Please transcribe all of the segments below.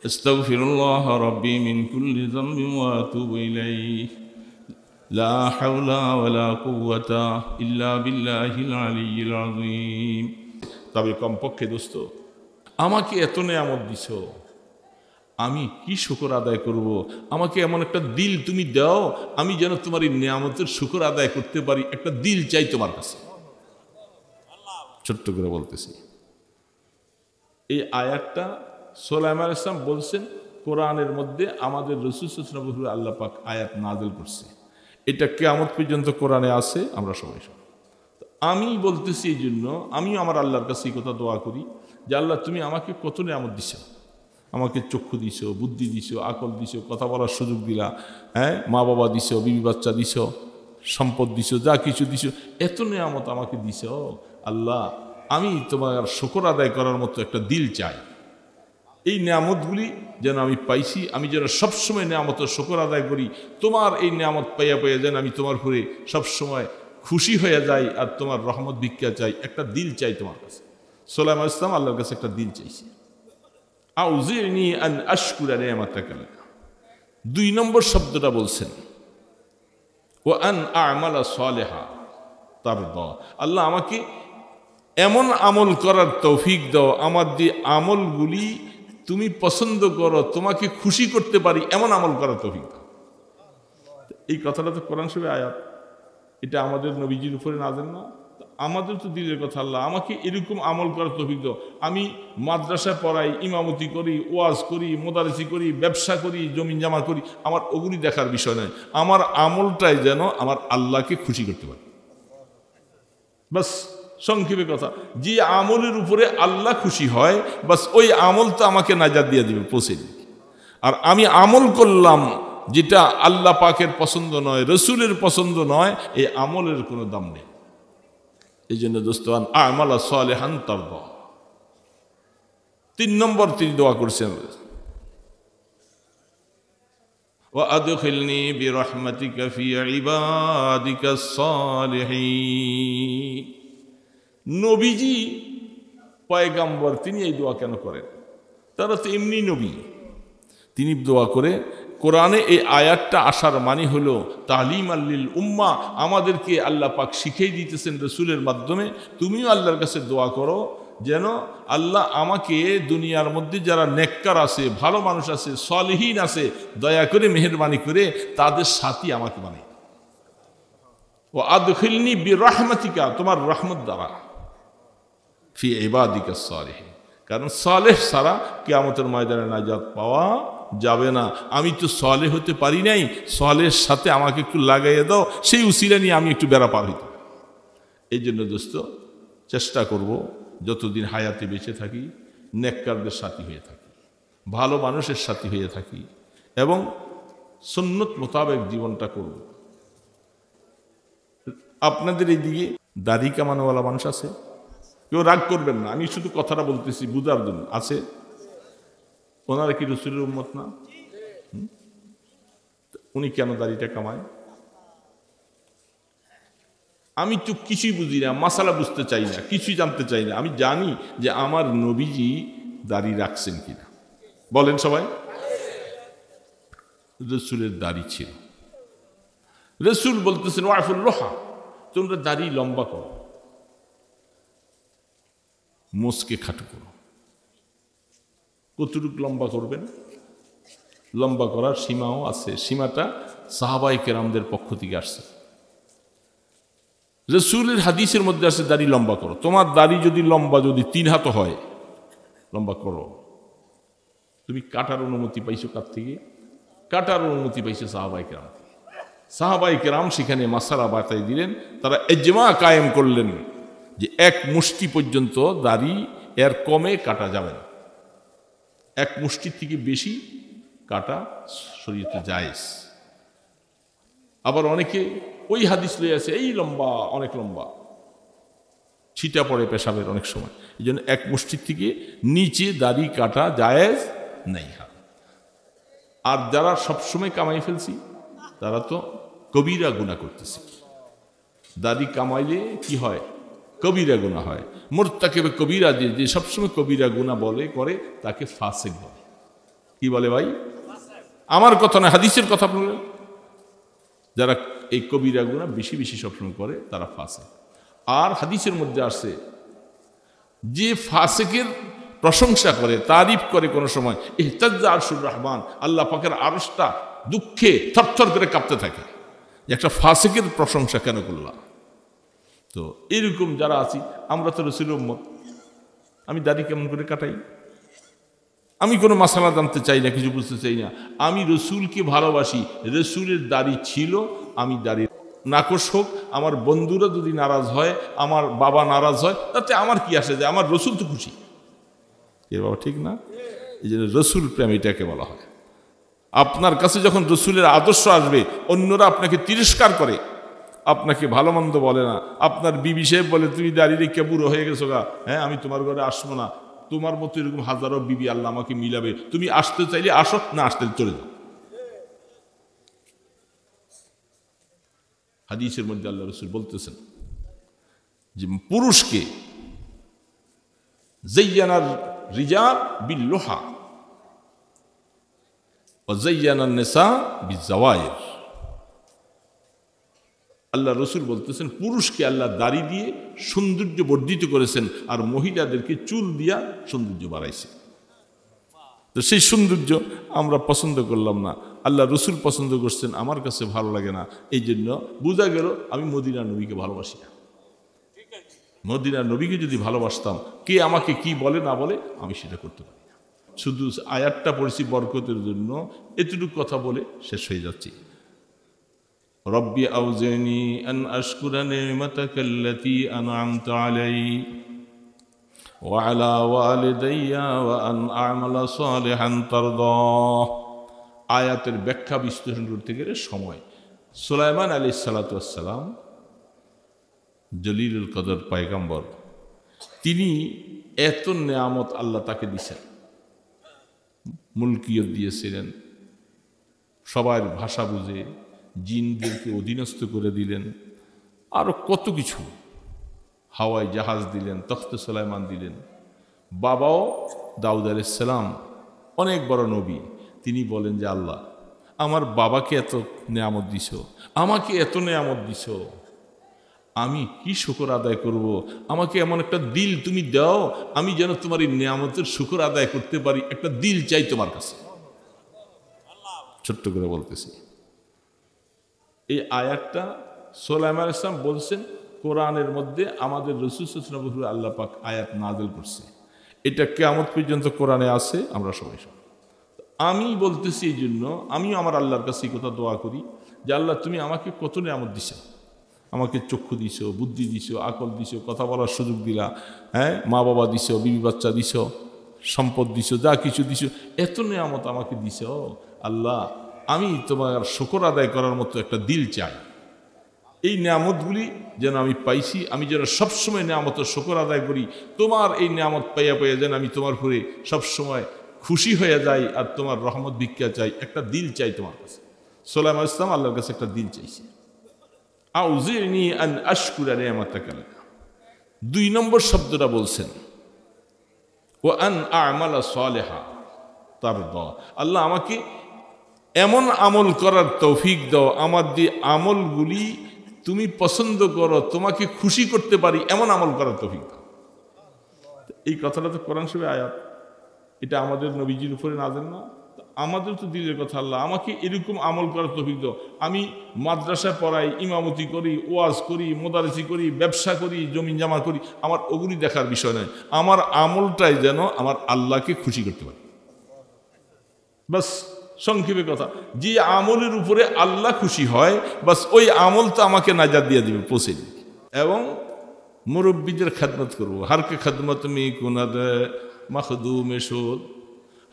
আস্তাগফিরুল্লাহ রাব্বি মিন কুল্লি যামবিন ওয়া আতুবু ইলাইহি লা হাওলা ওয়ালা কুওয়াতা ইল্লা বিল্লাহিল আলিয়্যিল আযীম। তবে কমপক্ষে দোস্ত, আমাকে এত নেয়ামত দিছ, আমি কি শুকর আদায় করব? আমাকে এমন একটা দিল তুমি দাও, আমি যেন তোমার এই নেয়ামতের শুকর আদায় করতে পারি। একটা দিল চাই তোমার কাছে। ছোট্ট করে বলতেছি, এই আয়াতটা সুলাইমান আলাইহিস সালাম বলছেন কোরআনের মধ্যে আমাদের রাসূল সাল্লাল্লাহু আলাইহি ওয়াসাল্লাম আল্লাহ পাক আয়াত নাযিল করছে। এটা কিয়ামত পর্যন্ত কোরআনে আছে, আমরা সবাই সব। আমি বলতেছি এই জন্য আমিও আমার আল্লাহর কাছে এই কথা দোয়া করি যে আল্লাহ তুমি আমাকে কত নিয়ামত দিছো, আমাকে চক্ষু দিছো, বুদ্ধি দিছো, আকল দিছো, কথা বলার সুযোগ দিলা, হ্যাঁ, মা বাবা দিছো, বিবি বাচ্চা দিছো, সম্পদ দিছো, যা কিছু দিছো, এত নিয়ামত আমাকে দিছো। আল্লাহ আমি তোমার শুকর আদায় করার মতো একটা দিল চাই। এই নিয়ামতগুলি যেন আমি পাইছি, আমি যেন সবসময় নিয়ামতের শুকর আদায় করি। তোমার এই নিয়ামত পাইয়া পাইয়া যেন আমি তোমার উপরে সবসময় খুশি হয়ে যাই আর তোমার রহমত ভিক্ষা চাই। একটা দিল চাই তোমার কাছে। সুলাইমান আলাইহিস সালাম আল্লাহর কাছে একটা দিল চাইছে। আউজিনি আন আশকুরা নিয়ামাতাকা। 2 নম্বর শব্দটা বলছেন ওয়া আন আ'মালা সালিহা তারদা। আল্লাহ আমাকে এমন আমল করার তৌফিক দাও, আমার যে আমলগুলি তুমি পছন্দ করো, তোমাকে খুশি করতে পারি, এমন আমল করার তৌফিক দাও। এই কথাটা তো কোরআন শরীফে আয়াত, এটা আমাদের নবীজির উপরে নাযিল না? আমাদের তো দিলের কথা। আল্লাহ আমাকে এরকম আমল করার তৌফিক দাও। আমি মাদ্রাসায় পড়াই, ইমামতি করি, ওয়াজ করি, মোদারেসি করি, ব্যবসা করি, জমিন জামা করি, আমার ওগুলি দেখার বিষয় নয়। আমার আমলটাই যেন আমার আল্লাহকে খুশি করতে পারে। বাস সংক্ষেপে কথা, যে আমলের উপরে আল্লাহ খুশি হয়, বাস ওই আমল তো আমাকে নাজাত দিয়ে দিবে, পৌঁছে দিবে। আর আমি আমল করলাম যেটা আল্লাহ পাকের পছন্দ নয়, রসুলের পছন্দ নয়, এই আমলের কোনো দাম নেই। এই জন্য দোস্তান আমালা সালেহান তারদা। 3 নম্বর তিনি দোয়া করছেন ওয়া আদখিলনি বিরহমাতিকা ফি ইবাদিকাস সালিহিন। নবীজি পয়গাম্বর, তিনি এই দোয়া কেন করেন? তারা তো এমনি নবী। তিনি দোয়া করে কোরআনে এই আয়াতটা আসার মানে হলো তালিম আল্লিল উম্মা, আমাদেরকে আল্লাহ পাক শিখিয়ে দিতেছেন রসুলের মাধ্যমে। তুমিও আল্লাহর কাছে দোয়া করো যেন আল্লাহ আমাকে দুনিয়ার মধ্যে যারা নেককার আছে, ভালো মানুষ আছে, সলিহিন আছে, দয়া করে মেহেরবানি করে তাদের সাথী আমাকে বানায়। ও আদখিলনি বিরহমাতিকা, তোমার রহমত দ্বারা, ফি ইবাদিকাস সালিহিন। কারণ সালেহ ছাড়া কিয়ামতের ময়দানে নাজাত পাওয়া যাবে না। আমি তো সালেহ হতে পারি নাই, সালেহের সাথে আমাকে একটু লাগাইয়ে দাও, সেই উসিলা নিয়ে আমি একটু বেড়া পার হইতে। এই জন্য দোস্ত চেষ্টা করব যতদিন হায়াতে বেঁচে থাকি নেককারদের সাথী হয়ে থাকি, ভালো মানুষের সাথী হয়ে থাকি এবং সুন্নত মোতাবেক জীবনটা করব। আপনাদের এইদিকে দাড়ি কামানোওয়ালা মানুষ আছে? কেউ রাগ করবেন না, আমি শুধু কথাটা বলতেছি বুঝার জন্য। আছে? ওনারা কি রসুলের উম্মত না? উনি কেন দাড়িটা কামায়? আমি তো কিছুই বুঝি না, মাসালা বুঝতে চাই না, কিছুই জানতে চাই না। আমি জানি যে আমার নবীজি দাড়ি রাখছেন কিনা। বলেন সবাই। রসুলের দাড়ি ছিল। রসুল বলতেছেন ওয়াফুল রোহা, তোমরা দাড়ি লম্বা করো, মোচকে খাটো করো। কতটুকু লম্বা করবেন? লম্বা করার সীমাও আছে। সীমাটা সাহাবায়ে কেরামদের পক্ষ থেকে আসছে। রসুলের হাদিসের মধ্যে আছে দাড়ি লম্বা করো। তোমার দাড়ি যদি লম্বা, যদি 3 হাত হয়, লম্বা করো। তুমি কাটার অনুমতি পাইছো কার থেকে? কাটার অনুমতি পাইছো সাহাবায়ে কেরাম থেকে। সাহাবায়ে কেরাম সেখানে মাসালা বাতাই দিলেন, তারা ইজমা কায়েম করলেন যে 1 মুষ্টি পর্যন্ত দাড়ি, এর কমে কাটা যাবে না। 1 মুষ্টির থেকে বেশি কাটা শরীয়তে জায়েজ। আবার অনেকে ওই হাদিস লয়ে আছে এই লম্বা, অনেক লম্বা, ছিটা পড়ে পেশাবের অনেক সময়। এই জন্য 1 মুষ্টির থেকে নিচে দাড়ি কাটা জায়েজ নেই। আর যারা সবসময় কামাই ফেলছি তারা তো কবিরা গুনাহ করতেছে। দাড়ি কামাইলে কি হয়? কবিরা গুনাহ হয়। মুরতাকিবে কবিরা, যে সবসময় কবিরা গুনাহ বলে করে, তাকে ফাসিক বলে। কি বলে ভাই? আমার কথা না, হাদিসের কথা বললেন। যারা এই কবিরা গুনাহ বেশি বেশি সবসময় করে তারা ফাসিক। আর হাদিসের মধ্যে আসছে যে ফাসিকের প্রশংসা করে, তারিফ করে কোন সময়, ইহতাজ্জা আরশুর রহমান, আল্লাহ পাকের আরশটা দুঃখে থরথর করে কাঁপতে থাকে। একটা ফাসিকের প্রশংসা কেন করলাম? তো এরকম যারা আছি, আমরা তো রাসূলের উম্মত। আমি দাড়ি কেমন করে কাটাই? আমি কোনো মাসালা জানতে চাই না, কিছু বুঝতে চাই না। আমি রসুলকে ভালোবাসি, রসুলের দাড়ি ছিল, আমি দাড়ি নাকশ হোক, আমার বন্ধুরা যদি নারাজ হয়, আমার বাবা নারাজ হয়, তাতে আমার কি আসে যায়? আমার রসুল তো খুশি। এ বাবা ঠিক না? এই জন্য রসুল প্রেম এটাকে বলা হয়। আপনার কাছে যখন রসুলের আদর্শ আসবে, অন্যরা আপনাকে তিরস্কার করে, আপনাকে ভালো মন্দ বলে না। আপনার বিবি সাহেব বলে তুমি দাঁড়িয়ে রেখে বুড়ো হয়ে গেছো গা, হ্যাঁ আমি তোমার ঘরে আসবো না। তোমার মতো এরকম হাজারো বিবি আল্লাহ আমাকে মিলাবে, তুমি আসতে চাইলে আসো, না আসতে চলে যাও। হাদিসের মধ্যে আল্লাহ রাসূল বলতেছেন যে পুরুষকে যায়্যানার রিজাল বিল-লুহা ওয়া যায়্যানান নিসা বিজ-জাওয়াইর। আল্লাহ রসুল বলতেছেন পুরুষকে আল্লাহ দাড়ি দিয়ে সৌন্দর্য বর্ধিত করেছেন, আর মহিলাদেরকে চুল দিয়া সৌন্দর্য বাড়াইছে। তো সেই সৌন্দর্য আমরা পছন্দ করলাম না, আল্লাহ রসুল পছন্দ করছেন, আমার কাছে ভালো লাগে না। এই জন্য বোঝা গেল আমি মদিনা নবীকে ভালোবাসি না। মদিনা নবীকে যদি ভালোবাসতাম, কে আমাকে কি বলে না বলে আমি সেটা করতে পারি না। শুধু আয়াতটা পড়েছি বরকতের জন্য, এতটুকু কথা বলে শেষ হয়ে যাচ্ছি। রব্বি আউজিনি আন আশকুরা নি'মাতাকাল্লাতী আন'আমতা আলাইহি ওয়া আলা ওয়ালিদাইয়া ওয়া আন আ'মালা সালিহান তারদাহ। আয়াতের ব্যাখ্যা বিশ্লেষণ করতে গেলে সময়। সুলাইমান আলাইহিস সালাতু ওয়াস সালাম জলিলুল কদর পয়গম্বর, তিনি এত নেয়ামত আল্লাহ তাকে দিয়েছেন, মুলকিয়ত দিয়েছিলেন, সবার ভাষা বুঝে, জিনদেরকে অধীনস্থ করে দিলেন, আরো কত কিছু, হাওয়ায় জাহাজ দিলেন, তখতে সুলাইমান দিলেন। বাবাও দাউদ আলাইহিস সালাম অনেক বড় নবী, তিনি বলেন যে আল্লাহ আমার বাবাকে এত নেয়ামত দিছ, আমাকে এত নেয়ামত দিছ, আমি কি শুকর আদায় করব? আমাকে এমন একটা দিল তুমি দাও, আমি যেন তোমার এই নেয়ামতের শুকর আদায় করতে পারি। একটা দিল চাই তোমার কাছে। ছোট্ট করে বলতেছি, এই আয়াতটা সুলাইমান আলাইহিস সালাম বলছেন, কোরআনের মধ্যে আমাদের রাসূল সাল্লাল্লাহু আলাইহি ওয়াসাল্লাম আল্লাহ পাক আয়াত নাযিল করছে। এটা কিয়ামত পর্যন্ত কোরআনে আছে, আমরা সবাই সব। আমি বলতেছি এই জন্য আমিও আমার আল্লাহর কাছে এই কথা দোয়া করি যে আল্লাহ তুমি আমাকে কত নেয়ামত দিছো, আমাকে চক্ষু দিছো, বুদ্ধি দিছো, আকল দিছো, কথা বলার সুযোগ দিলা, হ্যাঁ মা বাবা দিছো, বিবি বাচ্চা দিছো, সম্পদ দিছো, যা কিছু দিছো, এত নেয়ামত আমাকে দিছো। আল্লাহ আমি তোমার শুকর আদায় করার মতো একটা দিল চাই। এই নেয়ামতগুলি যেন আমি পাইছি, আমি যেন সবসময় নেয়ামতের শুকর আদায় করি। তোমার এই নেয়ামত পাইয়া পাইয়া যেন আমি তোমার উপরে সবসময় খুশি হয়ে যাই, আর তোমার রহমত ভিক্ষা চাই, একটা দিল চাই তোমার কাছে। সুলাইমান আলাইহিস সালাম আল্লাহর কাছে একটা দিল চাইছে। আউজিনি আন আশকুরা নি'মাতাকা। 2 নম্বর শব্দটা বলছেন ওয়া আন আ'মালা সালিহা তারদা। আল্লাহ আমাকে এমন আমল করার তৌফিক দাও, আমার যে আমলগুলি তুমি পছন্দ করো, তোমাকে খুশি করতে পারি, এমন আমল করার তৌফিক দাও। এই কথাটা তো কোরআন শরীফের আয়াত, এটা আমাদের নবীজির উপরে নাযিল না। আমাদের তো দিলের কথা, আল্লাহ আমাকে এরকম আমল করার তৌফিক দাও। আমি মাদ্রাসায় পড়াই, ইমামতি করি, ওয়াজ করি, মোদারেসি করি, ব্যবসা করি, জমিন জামা করি, আমার ওগুলি দেখার বিষয় নয়। আমার আমলটাই যেন আমার আল্লাহকে খুশি করতে পারে। বাস সংক্ষেপে কথা, যে আমলের উপরে আল্লাহ খুশি হয়, বাস ওই আমল তো আমাকে নাজাত দিয়ে দিবে, পৌঁছে দিবে। এবং মুরব্বীদের খেদমত করবো। হারকে খেদমত মি কুনাদ মখদুমে সুদ,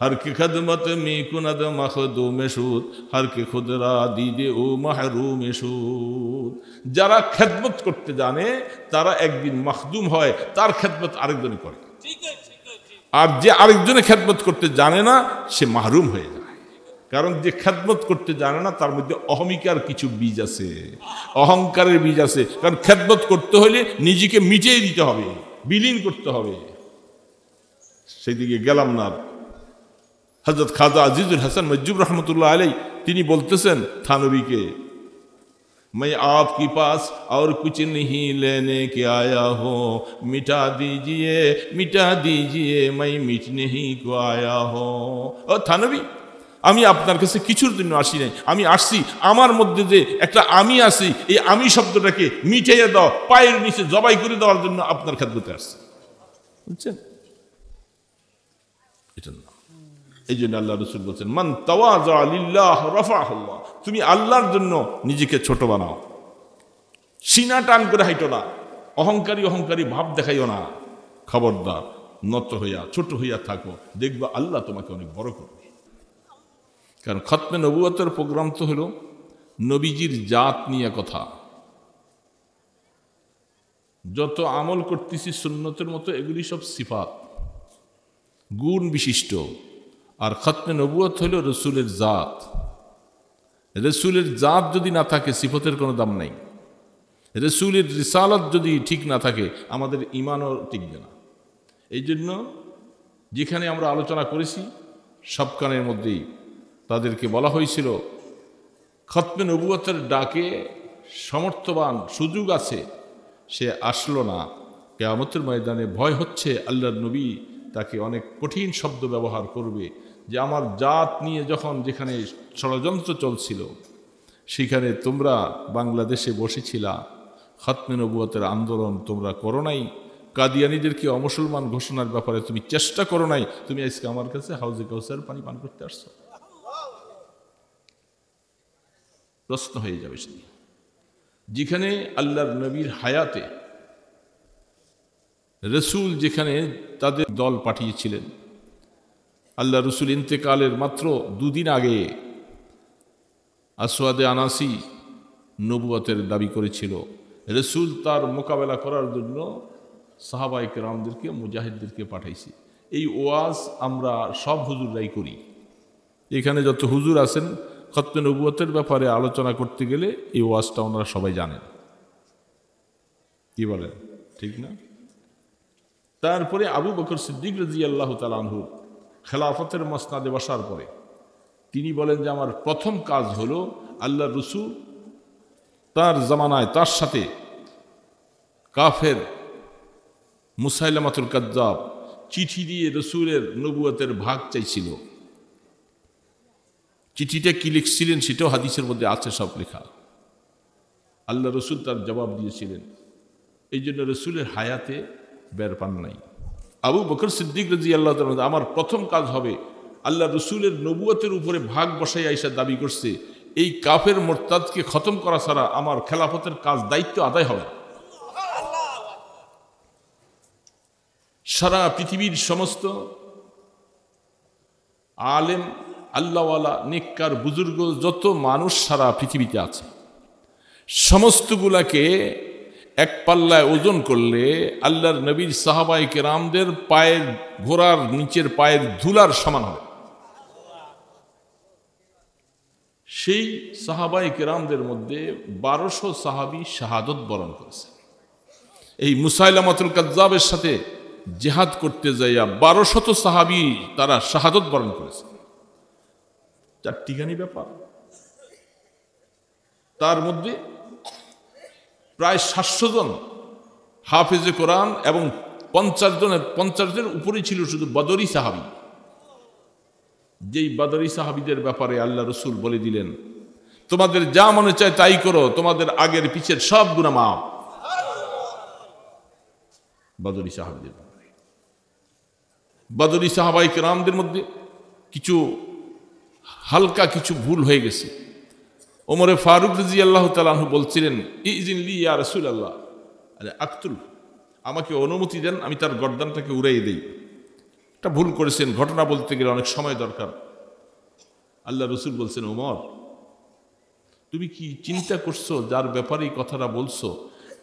হারকে খেদমত মি কুনাদ মখদুমে সুদ, হারকে খুদরা দিদে ও মাহরুমে সুদ। যারা খেদমত করতে জানে তারা একদিন মখদুম হয়, তার খেদমত আরেকজনে করে। আর যে আরেকজনে খেদমত করতে জানে না সে মাহরুম হয়ে যায়। কারণ যে খেদমত করতে জানে না তার মধ্যে অহমিকার কিছু বীজ আছে, অহংকারের বীজ আছে। কারণ খেদমত করতে হলে নিজেকে মিটিয়ে দিতে হবে, বিলীন করতে হবে। সেই দিকে গেলাম না। হযরত খাজা আজিজুল হাসান মজ্জুব রহমতুল্লাহ আলাই তিনি বলতেছেন থানবীকে, मैं आपके पास और कुछ नहीं लेने के आया हूँ, मिटा दीजिए मैं मिटने ही को आया हूँ। ও থানবী, আমি আপনার কাছে কিছুর জন্য আসি নাই, আমি আসছি আমার মধ্যে যে একটা আমি আছি, এই আমি শব্দটাকে মিটাইয়া দাও, পায়ের নিচে জবাই করে দেওয়ার জন্য আপনার খেদমতে আসছি। বুঝছেন? এটা না। এই জন্য আল্লাহ রাসূল বলছেন, মান তাওয়াযা লিল্লাহ রাফাহুল্লাহ, তুমি আল্লাহর জন্য নিজেকে ছোট বানাও, সিনা টান করে হাইটো না, অহংকারী ভাব দেখাইও না, খবরদার নত হইয়া ছোট হইয়া থাকো, দেখবা আল্লাহ তোমাকে অনেক বড় করবে। কারণ খতমে নবুয়তের প্রোগ্রাম তো হলো নবীজির জাত নিয়ে কথা। যত আমল করতেছি সুন্নতের মতো এগুলি সব সিফাত, গুণ বিশিষ্ট। আর খতমে নবুয়ত হলো রসুলের জাত। রসুলের জাত যদি না থাকে সিফতের কোনো দাম নাই। রসুলের রিসালাত যদি ঠিক না থাকে আমাদের ঈমানও টিকবে না। এই জন্য যেখানে আমরা আলোচনা করেছি সবখানের মধ্যেই তাদেরকে বলা হয়েছিল খতমে নবুয়তের ডাকে সমর্থবান সুযোগ আছে, সে আসলো না, কিয়ামতের ময়দানে ভয় হচ্ছে আল্লাহর নবী তাকে অনেক কঠিন শব্দ ব্যবহার করবে, যে আমার জাত নিয়ে যখন যেখানে ষড়যন্ত্র চলছিল সেখানে তোমরা বাংলাদেশে বসেছিলা, খতমে নবুয়তের আন্দোলন তোমরা করো নাই, কাদিয়ানীদেরকে অমুসলমান ঘোষণার ব্যাপারে তুমি চেষ্টা করো নাই, তুমি আজকে আমার কাছে হাউজে কাউসার পানি পান করতে আসছো। প্রশ্ন হয়ে যাবে সেদিন, যেখানে আল্লাহর নবীর হায়াতে রসুল যেখানে তাদের দল পাঠিয়েছিলেন, আল্লাহ রসুল ইন্তেকালের মাত্র দুদিন আগে আসওয়াদে আনাসি নবুয়তের দাবি করেছিল। রসুল তার মোকাবেলা করার জন্য সাহাবায়ে কেরামদেরকে, মুজাহিদদেরকে পাঠাইছি। এই ওয়াজ আমরা সব হুজুররাই করি। এখানে যত হুজুর আছেন খতমে নবুয়তের ব্যাপারে আলোচনা করতে গেলে এই ওয়াজটা ওনারা সবাই জানেন। কি বলেন, ঠিক না? তারপরে আবু বকর সিদ্দিক রাদিয়াল্লাহু তাআলা আনহু খেলাফতের মসনাদে বসার পরে তিনি বলেন যে আমার প্রথম কাজ হলো আল্লাহ রসুল তার জামানায় তার সাথে কাফের মুসাইলামাতুল কাজ্জাব চিঠি দিয়ে রসুলের নবুয়তের ভাগ চাইছিল। চিঠিটা কি লিখছিলেন সেটাও হাদিসের মধ্যে আছে, সব লেখা। আল্লাহ রসুল তার জবাব দিয়েছিলেন, এই জন্য রসুলের হায়াতে বের পান নাই। আবু বকর সিদ্দিক রাদিয়াল্লাহু তাআলা আমার প্রথম কাজ হবে আল্লাহ রসুলের নবুয়তের উপরে ভাগ বসাই আইসা দাবি করছে, এই কাফের মোরতাদকে খতম করা ছাড়া আমার খেলাফতের কাজ দায়িত্ব আদায় হবে। সারা পৃথিবীর সমস্ত আলেম, আল্লাহওয়ালা, নেককার, বুজুর্গ যত মানুষ সারা পৃথিবীতে আছে সমস্তগুলাকে এক পাল্লায় ওজন করলে আল্লাহর নবীর সাহাবায়ে কেরামদের পায়ের, ঘোড়ার নিচের পায়ের ধুলার সমান হবে। সেই সাহাবায়ে কেরামদের মধ্যে 1200 সাহাবী শাহাদত বরণ করেছে। এই মুসাইলামাতুল কাজ্জাবের সাথে জিহাদ করতে যাইয়া 1200 সাহাবী তারা শাহাদত বরণ করেছে। চারটিখানি ব্যাপার। তার মধ্যে প্রায় 700 জন হাফেজে কোরআন এবং 50 জনের উপরেই ছিল শুধু বদরি সাহাবী। যেই বদরি সাহাবীদের ব্যাপারে আল্লাহ রসুল বলে দিলেন, তোমাদের যা মনে চায় তাই করো, তোমাদের আগের পিছের সব গুনাহ মাফ। বদরি সাহাবীদের ব্যাপারে, বদরি সাহাবায়ে কেরামদের মধ্যে কিছু হালকা কিছু ভুল হয়ে গেছে। ওমরে ফারুক রাদিয়াল্লাহু তাআলা আনহু বলছিলেন, ইযিন লি ইয়া রাসূলুল্লাহ, আরে আকতুল, আমাকে অনুমতি দেন আমি তার গর্দানটাকে উড়াইয়ে দেই। একটা ভুল করেছেন, ঘটনা বলতে গেলে অনেক সময় দরকার। আল্লাহ রসুল বলছেন, ওমর তুমি কি চিন্তা করছো যার ব্যাপারে এই কথাটা বলছো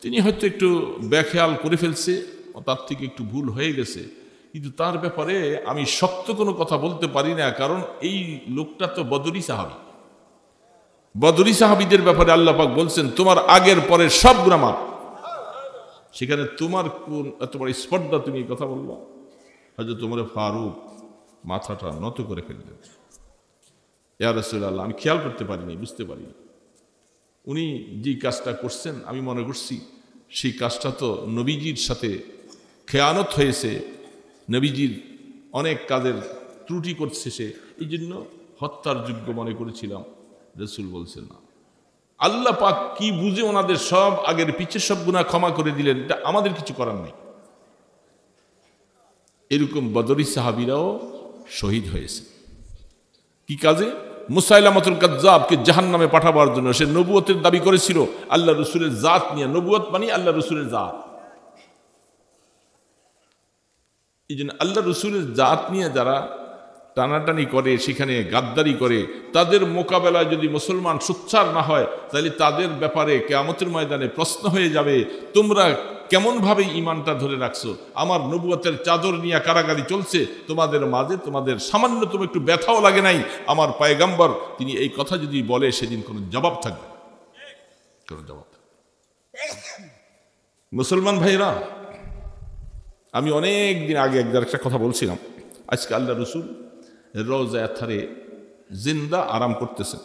তিনি হয়তো একটু বেখেয়াল করে ফেলছে, তার থেকে একটু ভুল হয়ে গেছে, কিন্তু তার ব্যাপারে আমি শক্ত কোনো কথা বলতে পারি না, কারণ এই লোকটা তো বদরি সাহাবী। বদরি সাহাবীদের ব্যাপারে আল্লাহ পাক বলছেন তোমার আগের পরের সব গুনাহ মাফ। সেখানে তোমার কোন এত বড় স্পর্ধা তুমি এই কথা বলবা? হযরত ওমর ফারুক মাথাটা নত করে ফেললেন, ইয়া রাসূলুল্লাহ, আমি খেয়াল করতে পারিনি, বুঝতে পারিনি। উনি যে কাজটা করছেন আমি মনে করছি সেই কাজটা তো নবীজির সাথে খেয়ানত হয়েছে, নবীজির অনেক কাজের ত্রুটি করছে সে, এই জন্য হত্যার যোগ্য মনে করেছিলাম। রাসূল বলছেন না, আল্লাহ পাক কি বুঝে ওনাদের সব আগের পিছের সব গুনাহ ক্ষমা করে দিলেন, এটা আমাদের কিছু করার নেই। এরকম বদরি সাহাবীরাও শহীদ হয়েছে। কি কাজে? মুসাইলামাতুল কাজ্জাবকে জাহান্নামে পাঠাবার জন্য। সে নবুয়তের দাবি করেছিল আল্লাহ রসুলের জাত নিয়ে, নবুয়ত মানে আল্লাহ রসুলের জাত। এই জন্য আল্লাহ রসুলের জাত নিয়ে যারা টানাটানি করে, সেখানে গাদ্দারি করে, তাদের মোকাবেলায় যদি মুসলমান সোচ্চার না হয়, তাহলে তাদের ব্যাপারে কিয়ামতের ময়দানে প্রশ্ন হয়ে যাবে, তোমরা কেমনভাবে ঈমানটা ধরে রাখছো? আমার নবুয়তের চাদর নিয়ে কারাগারি চলছে তোমাদের মাঝে, তোমাদের সামান্যতম একটু ব্যথাও লাগে নাই। আমার পয়গম্বর তিনি এই কথা যদি বলে, সেদিন কোনো জবাব থাকবে, কোনো জবাব থাকবে। মুসলমান ভাইরা, আমি অনেক দিন আগে একটা কথা বলছিলাম, আজকে আল্লাহ রসুল রওজা আথারে জিন্দা আরাম করতেছেন।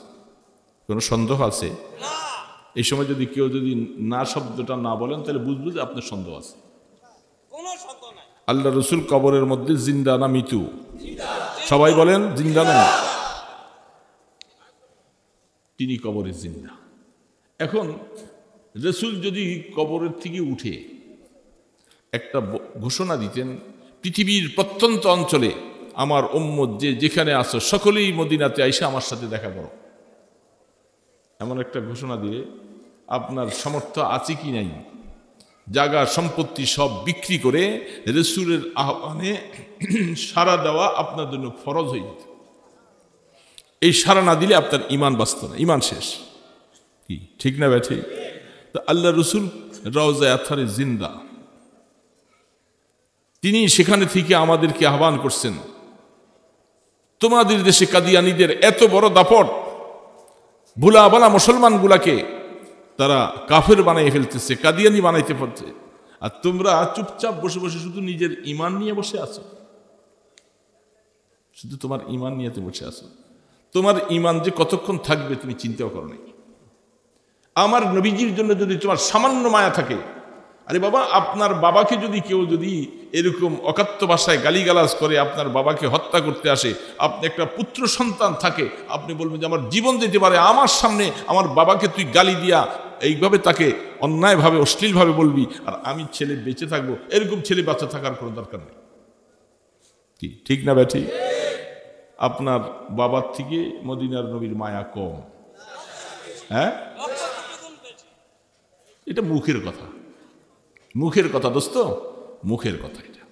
কোনো সন্দেহ আছে? এই সময় যদি কেউ যদি না শব্দটা না বলেন, তাহলে বুঝবো যে আপনার সন্দেহ আছে। আল্লাহ রসুল কবরের মধ্যে জিন্দা না মৃত্যু? সবাই বলেন জিন্দা না? তিনি কবরে জিন্দা। এখন রসুল যদি কবরের থেকে উঠে একটা ঘোষণা দিতেন, পৃথিবীর প্রত্যন্ত অঞ্চলে আমার উম্মত যে যেখানে আছো সকলেই মদিনাতে আইসা আমার সাথে দেখা করো, এমন একটা ঘোষণা দিয়ে আপনার সামর্থ্য আছে কি নাই, জায়গা সম্পত্তি সব বিক্রি করে রসুলের আহ্বানে সাড়া দেওয়া আপনার জন্য ফরজ হয়ে যেত। এই সাড়া না দিলে আপনার ঈমান বাঁচত না, ঈমান শেষ। কি ঠিক না ব্যাঠে? তো আল্লাহ রসুল রওজা আথারে জিন্দা, তিনি সেখানে থেকে আমাদেরকে আহ্বান করছেন, তোমাদের দেশে কাদিয়ানীদের এত বড় দাপট, ভুলা বলা মুসলমানগুলাকে তারা কাফের বানাই ফেলতেছে, কাদিয়ানি বানাইতে পারছে, আর তোমরা চুপচাপ বসে বসে শুধু নিজের ঈমান নিয়ে বসে আছো। শুধু তোমার ঈমান নিয়ে তুমি বসে আছো। তোমার ঈমান যে কতক্ষণ থাকবে তুমি চিন্তাও করো নাই। আমার নবীজির জন্য যদি তোমার সামান্য মায়া থাকে, আরে বাবা, আপনার বাবাকে যদি কেউ যদি এরকম অকাত্য ভাষায় গালিগালাজ করে আপনার বাবাকে হত্যা করতে আসে, আপনি একটা পুত্র সন্তান থাকে, আপনি বলবেন যে আমার জীবন যেতে পারে, আমার সামনে আমার বাবাকে তুই গালি দিয়া এইভাবে তাকে অন্যায়ভাবে অশ্লীলভাবে বলবি, আর আমি ছেলে বেঁচে থাকবো? এরকম ছেলে বাচ্চা থাকার কোনো দরকার নেই। কি ঠিক না ব্যাঠি? আপনার বাবার থেকে মদিনার নবীর মায়া কম? হ্যাঁ, এটা মুখের কথা, মুখের কথা দোস্ত, মুখের কথা। এটা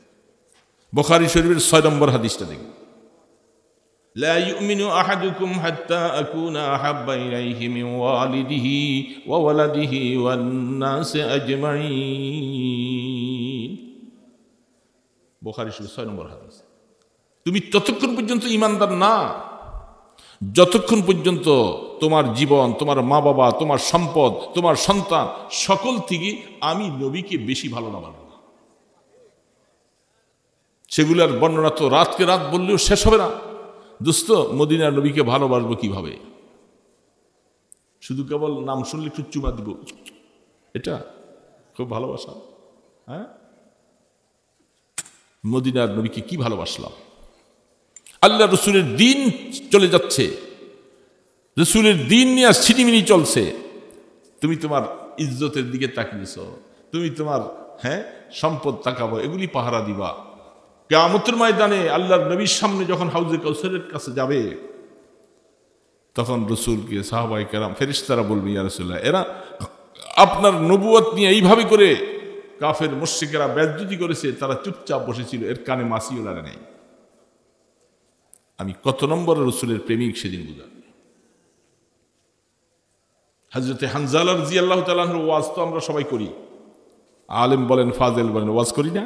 বুখারী শরীফের 6 নম্বর হাদিসটা দেখুন, লা ইউমিনু আহাদুকুম হাত্তা আকুনা আহাব্বা ইলাইহি মিন ওয়ালিদিহি ওয়া ওয়ালাদিহি ওয়ান নাসি আজমাইন। বুখারী শরীফ 6 নম্বর হাদিস। তুমি ততক্ষণ পর্যন্ত ঈমানদার না যতক্ষণ পর্যন্ত তোমার জীবন, তোমার মা বাবা, তোমার সম্পদ, তোমার সন্তান সকল থেকে আমি নবীকে বেশি ভালো না বানাবো। সেগুলোর বর্ণনা তো রাতকে রাত বললেও শেষ হবে না দোস্ত। মদিনার নবীকে ভালোবাসবো কিভাবে? শুধু কেবল নাম শুনলে একটু চুমা দিব, এটা খুব ভালোবাসা? হ্যাঁ, মদিনার নবীকে কি ভালোবাসলাম? আল্লাহ রসুলের দিন চলে যাচ্ছে, রসুলের দিন নিয়ে ছিটিমিনি চলছে, তুমি তোমার ইজ্জতের দিকে তাকিয়েছ, তুমি তোমার সম্পদ তাকাবো, এগুলি পাহারা দিবা। কিয়ামতের ময়দানে আল্লাহর নবীর সামনে যখন হাউজে কাউসারের কাছে যাবে, তখন রসুলকে সাহাবায়ে কেরাম ফেরেশতারা বলবে, ইয়া রাসূলুল্লাহ, এরা আপনার নবুয়ত নিয়ে এইভাবে করে কাফের মুশরিকেরা বেজ্জতি করেছে, তারা চুপচাপ বসেছিল, এর কানে মাছিও লাগে নাই। আমি কত নম্বর রসুলের প্রেমিক সেদিন বুঝাবে। হযরতে হানজালা রাদিয়াল্লাহু তাআলা আনহুর ওয়াজ তো আমরা সবাই করি, আলেম বলেন ফাজেল বলেন, ওয়াজ করি না?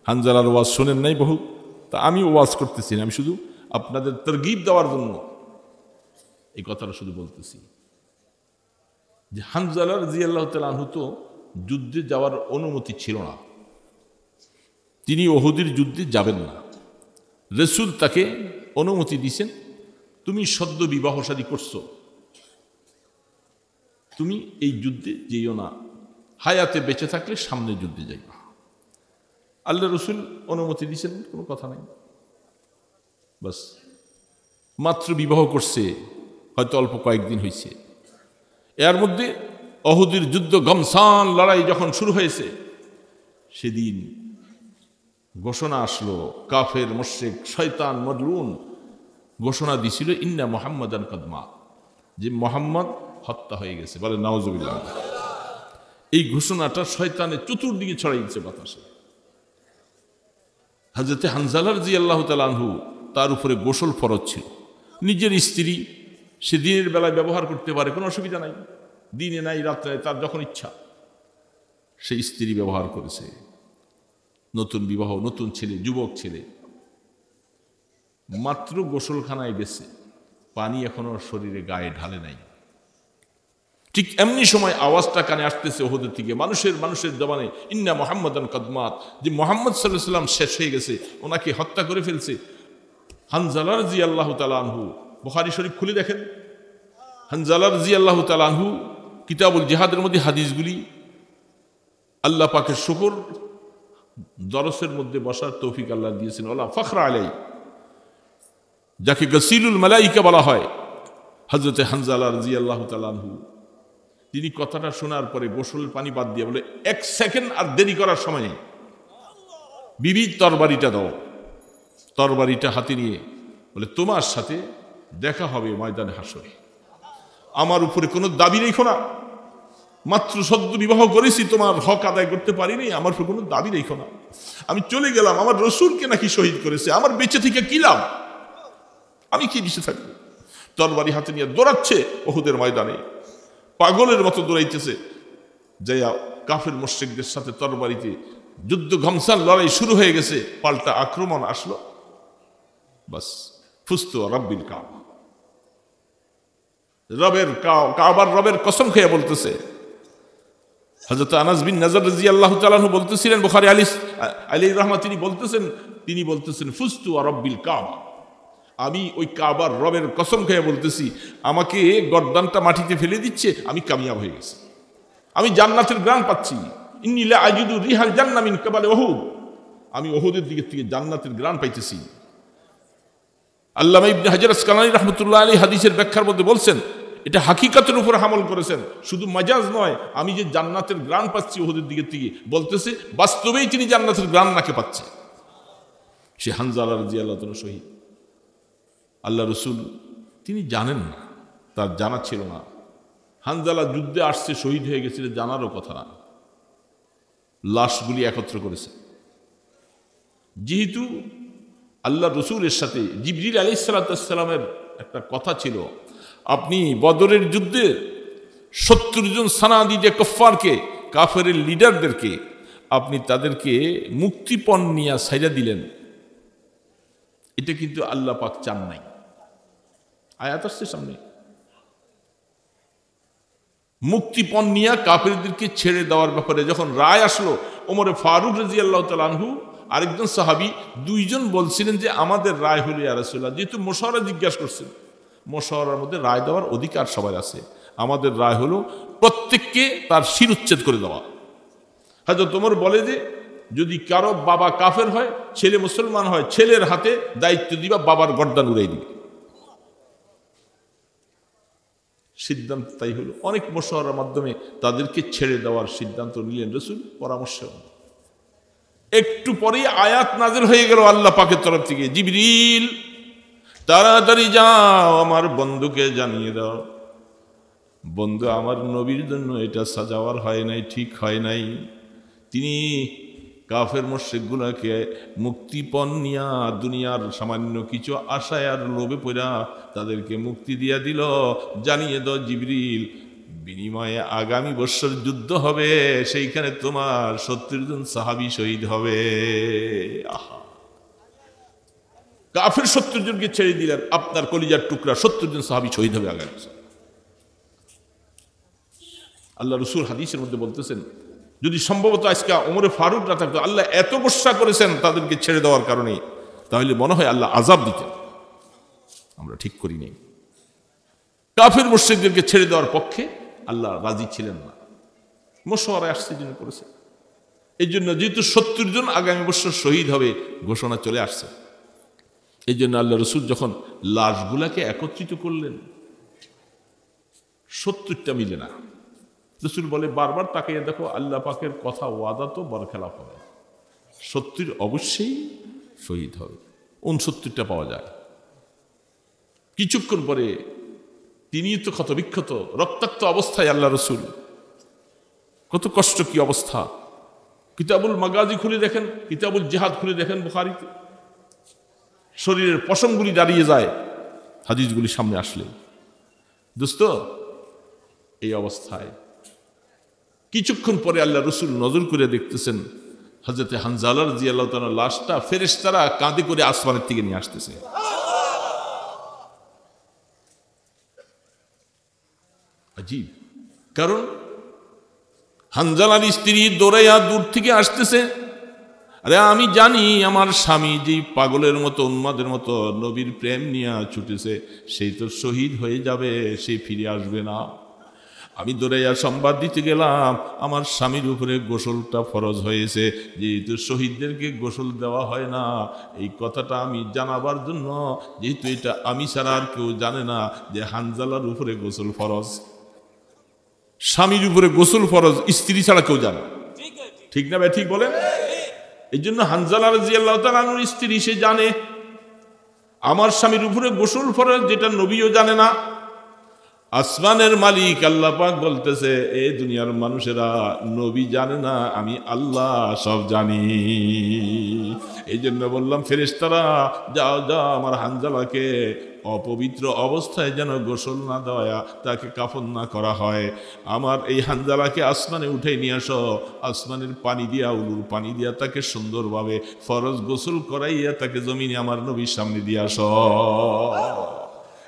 হানজালার ওয়াজ শোনেন নাই বহু? তা আমি ওয়াজ করতেছি না, আমি শুধু আপনাদের তারগীব দেওয়ার জন্য এই কথাটা শুধু বলতেছি যে হানজালা রাদিয়াল্লাহু তাআলা আনহু তো যুদ্ধে যাওয়ার অনুমতি ছিল না, তিনি উহুদের যুদ্ধে যাবেন না। রসুল তাকে অনুমতি দিয়েছেন, তুমি সদ্য বিবাহ শাদী করছো, তুমি এই যুদ্ধে যেও না, হায়াতে বেঁচে থাকলে সামনে যুদ্ধে যাইবা। আল্লাহ রসুল অনুমতি দিয়েছেন, কোনো কথা নাই। বাস, মাত্র বিবাহ করছে, হয়তো অল্প কয়েকদিন হয়েছে। এর মধ্যে অহুদের যুদ্ধ, গমসান লড়াই যখন শুরু হয়েছে, সেদিন ঘোষণা আসলো, কাফের মুশরিক শয়তান মজলুন ঘোষণা দিছিল, ইন্না মুহাম্মাদান কদ মাত, যে মুহাম্মদ হত্যা হয়ে গেছে। বলে নাউজুবিল্লাহ। এই ঘোষণাটা শয়তানের চতুর্দিকে ছড়াইছে বাতাসে। হযরতে হানজালা রাদিয়াল্লাহু তাআলা আনহু, তার উপরে গোসল ফরজ ছিল। নিজের স্ত্রী সে দিনের বেলায় ব্যবহার করতে পারে, কোনো অসুবিধা নাই, দিনে নাই রাত্রে তার যখন ইচ্ছা সেই স্ত্রী ব্যবহার করেছে। নতুন বিবাহ, নতুন ছেলে, যুবক ছেলে, মাত্র গোসলখানায় গেছে, পানি এখনো শরীরে গায়ে ঢালে নাই। ঠিক এমনি সময় আওয়াজটা কানে আসতেছে ওহুদের থেকে, মানুষের জবানে, ইন্না মুহাম্মাদান কদ মাত, যে মুহাম্মদ সাল্লাল্লাহু আলাইহি ওয়াসাল্লাম শেষ হয়ে গেছে, ওনাকে হত্যা করে ফেলছে। হানজালা রাদিয়াল্লাহু তাআলা আনহু, বুখারী শরীফ খুলে দেখেন, হানজালা রাদিয়াল্লাহু তাআলা আনহু কিতাবুল জিহাদের মধ্যে হাদিসগুলি, আল্লাহ পাকের শুকর, দরসের মধ্যে বসার তৌফিক আল্লাহ দিয়েছেন। ওলা ফখরা আলাই, যাকে গসিলুল মালাইকা বলা হয়, হযরতে হানজালা রাদিয়াল্লাহু তাআলা আনহু, তিনি কথাটা শোনার পরে গোসলের পানি বাদ দিয়ে বলে, এক সেকেন্ড আর দেরি করার সময় নেই, বিবি তরবারিটা দাও। তরবারিটা হাতে নিয়ে বলে, তোমার সাথে দেখা হবে ময়দানে হাসরে, আমার উপরে কোনো দাবি রেখো না, মাত্র সদ্য বিবাহ করেছি, তোমার হক আদায় করতে পারিনি, আমার উপর কোনো দাবি রেখো না, আমি চলে গেলাম, আমার রসুলকে নাকি শহীদ করেছে, আমার বেঁচে থেকে কি লাভ, আমি কি বেঁচে থাকবো। তরবারি হাতে নিয়ে দৌড়াচ্ছে উহুদের ময়দানে, পাগলের মতো দৌড়াইতেছে, যাইয়া কাফের মুশরিকদের সাথে তরবারিতে যুদ্ধ, ঘমসান লড়াই শুরু হয়ে গেছে, পাল্টা আক্রমণ আসলো। বাস, ফুস্তু রাব্বিল কাবা, কাবার রবের কসম খেয়ে বলতেছে। হযরত আনাস বিন নাজর রাদিয়াল্লাহু তাআলা আনহু বলতেছিলেন, বুখারী আলাইহি রাহমাত, তিনি বলতেছেন ফুস্তু রাব্বিল কাবা, আমি ওই কাবার রবের কসম খেয়ে বলতেছি, আমাকে গর্দানটা মাটিতে ফেলে দিচ্ছে, আমি কামিয়াব হয়ে গেছি, আমি জান্নাতের গ্রাণ পাচ্ছি। ইন্নী লা আজিদু রিহাল জান্নাহ মিন কাবালি উহুদ, আমি উহুদের দিক থেকে জান্নাতের গ্রাণ পাইতেছি। আল্লামা ইবনে হাজার আসকালানী রাহমাতুল্লাহ আলাইহি হাদিসের ব্যাখ্যার মধ্যে বলছেন, এটা হাকিকতের উপর আমল করেছেন, শুধু মাজাজ নয়। আমি যে জান্নাতের গ্রাণ পাচ্ছি উহুদের দিক থেকে, বলতেছে বাস্তবেই তিনি জান্নাতের গ্রাণ নাকে পাচ্ছে। সে হানজালা রাদিয়াল্লাহু তাআলা শহীদ। আল্লাহ রসুল তিনি জানেন না, তার জানা ছিল না। হানজালা যুদ্ধে আসছে, শহীদ হয়ে গেছিল, জানারও কথা না। লাশগুলি একত্র করেছে। যেহেতু আল্লাহ রসুলের সাথে জিবরিল আলাইহিস সালামের একটা কথা ছিল, আপনি বদরের যুদ্ধে 70 জন সানাদি যে কুফফারকে, কাফের লিডারদেরকে, আপনি তাদেরকে মুক্তিপণ নিয়ে ছাইড়া দিলেন, এটা কিন্তু আল্লাহ পাক চান নাই। আয়াত আসছে সামনে, মুক্তিপণ নিয়ে কাফেরদেরকে ছেড়ে দেওয়ার ব্যাপারে যখন রায় আসলো, ওমরে ফারুক রাদিয়াল্লাহু তাআলা আনহু, আরেকজন সাহাবী, দুইজন বলছিলেন যে আমাদের রায় হলো ইয়া রাসূলুল্লাহ, যেহেতু মুশাওয়ারা জিজ্ঞাসা করছেন, মুশাওয়ারার মধ্যে রায় দেওয়ার অধিকার সবার আছে, আমাদের রায় হলো প্রত্যেককে তার শিরুচ্ছেদ করে দেওয়া। হযরত ওমর বলে যে যদি কারো বাবা কাফের হয়, ছেলে মুসলমান হয়, ছেলের হাতে দায়িত্ব দিবা, বাবার গর্দান উড়াই দিবে। সিদ্ধান্ত তাই হলো। অনেক মুশাওয়ারার মাধ্যমে তাদেরকে ছেড়ে দেওয়ার সিদ্ধান্ত নিলেন রাসূল পরামর্শ। একটু পরেই আয়াত নাযিল হয়ে গেল আল্লাহ পাকের তরফ থেকে, জিবরিল তাড়াতাড়ি যাও, আমার বন্ধুকে জানিয়ে দাও, বন্ধু আমার নবীর জন্য এটা সাজাওয়ার হয় নাই, ঠিক হয় নাই, তিনি কাফের মুশরিকগুলোকে মুক্তিপণ নিয়া দুনিয়ার সামান্য কিছু আশায় আর লোভে পড়া তাদেরকে মুক্তি দিয়া দিল। জানিয়ে দাও জিবরিল, বিনিময়ে আগামী বছর যুদ্ধ হবে, সেইখানে তোমার 70 জন সাহাবী শহীদ হবে। আহা, কাফের 70 জনকে ছেড়ে দিলেন, আপনার কলিজার টুকরা 70 জন সাহাবী শহীদ হবে আগামী বছর। আল্লাহ রসুল হাদিসের মধ্যে বলতেছেন, যদি সম্ভবত আজকে ওমরে ফারুক না থাকতো, আল্লাহ এত গোসা করেছেন তাদেরকে ছেড়ে দেওয়ার কারণে, তাহলে মনে হয় আল্লাহ আযাব দিতেন। আমরা ঠিক করি নেই। কাফের মুশরিকদেরকে ছেড়ে দেওয়ার পক্ষে আল্লাহ রাজি ছিলেন না। মশওয়ারা আসছে জন্য করেছে। এই জন্য যেহেতু 70 জন আগামী বছর শহীদ হবে ঘোষণা চলে আসছে, এই জন্য আল্লাহ রসুল যখন লাশগুলাকে একত্রিত করলেন 70টা মিলে না। রসুল বলে বারবার তাকিয়ে দেখো, আল্লাহ পাকের কথা ওয়াদা তো বরখেলাফ হবে, 70 অবশ্যই শহীদ হবে। 69টা পাওয়া যায়। কিছুক্ষণ পরে তিনি তো ক্ষত বিক্ষত রক্তাক্ত অবস্থায় আল্লাহ রসুল, কত কষ্ট, কি অবস্থা। কিতাবুল মাগাজি খুলে দেখেন, কিতাবুল জিহাদ খুলে দেখেন বুখারীতে, শরীরের পশমগুলি দাঁড়িয়ে যায় হাদিসগুলি সামনে আসলে। দোস্ত, এই অবস্থায় কিছুক্ষণ পরে আল্লাহ রসুল নজর করে দেখতেছেন হযরতে হানজালা রাদিয়াল্লাহু তাআলার লাশটা ফেরেশতারা কাঁধে করে আসমানের থেকে নিয়ে আসতেছে। আজীব, কারণ হানজালার স্ত্রী দৌড়াইয়া দূর থেকে আসতেছে। আরে আমি জানি আমার স্বামী যে পাগলের মতো উন্মাদের মতো নবীর প্রেম নিয়ে ছুটেছে, সেই তো শহীদ হয়ে যাবে, সে ফিরে আসবে না। আমি দৌড়াইয়া সংবাদ দিতে গেলাম আমার স্বামীর উপরে গোসলটা ফরজ হয়েছে, যেহেতু শহীদদেরকে গোসল দেওয়া হয় না, এই কথাটা আমি জানাবার জন্য, যেহেতু এটা আমি ছাড়া আর কেউ জানে না যে হানজালার উপরে গোসল ফরজ। স্বামীর উপরে গোসল ফরজ স্ত্রী ছাড়া কেউ জানে, ঠিক না ভাই? ঠিক বলেন। এই জন্য হানজালা রাদিয়াল্লাহু তাআলা আনহুর স্ত্রী সে জানে আমার স্বামীর উপরে গোসল ফরজ, যেটা নবীও জানে না। আসমানের মালিক আল্লাহ পাক বলতেছে, এ দুনিয়ার মানুষেরা, নবী জানে না, আমি আল্লাহ সব জানি। এই জন্য বললাম ফেরেশতারা, যাও যাও আমার হানজালাকে অপবিত্র অবস্থায় যেন গোসল না দেওয়া, তাকে কাফন না করা হয়। আমার এই হানজালাকে আসমানে উঠে নিয়ে আসো, আসমানের পানি দিয়া, উলুর পানি দিয়া তাকে সুন্দরভাবে ফরজ গোসল করাইয়া তাকে জমিনে আমার নবীর সামনে দিয়ে আসো।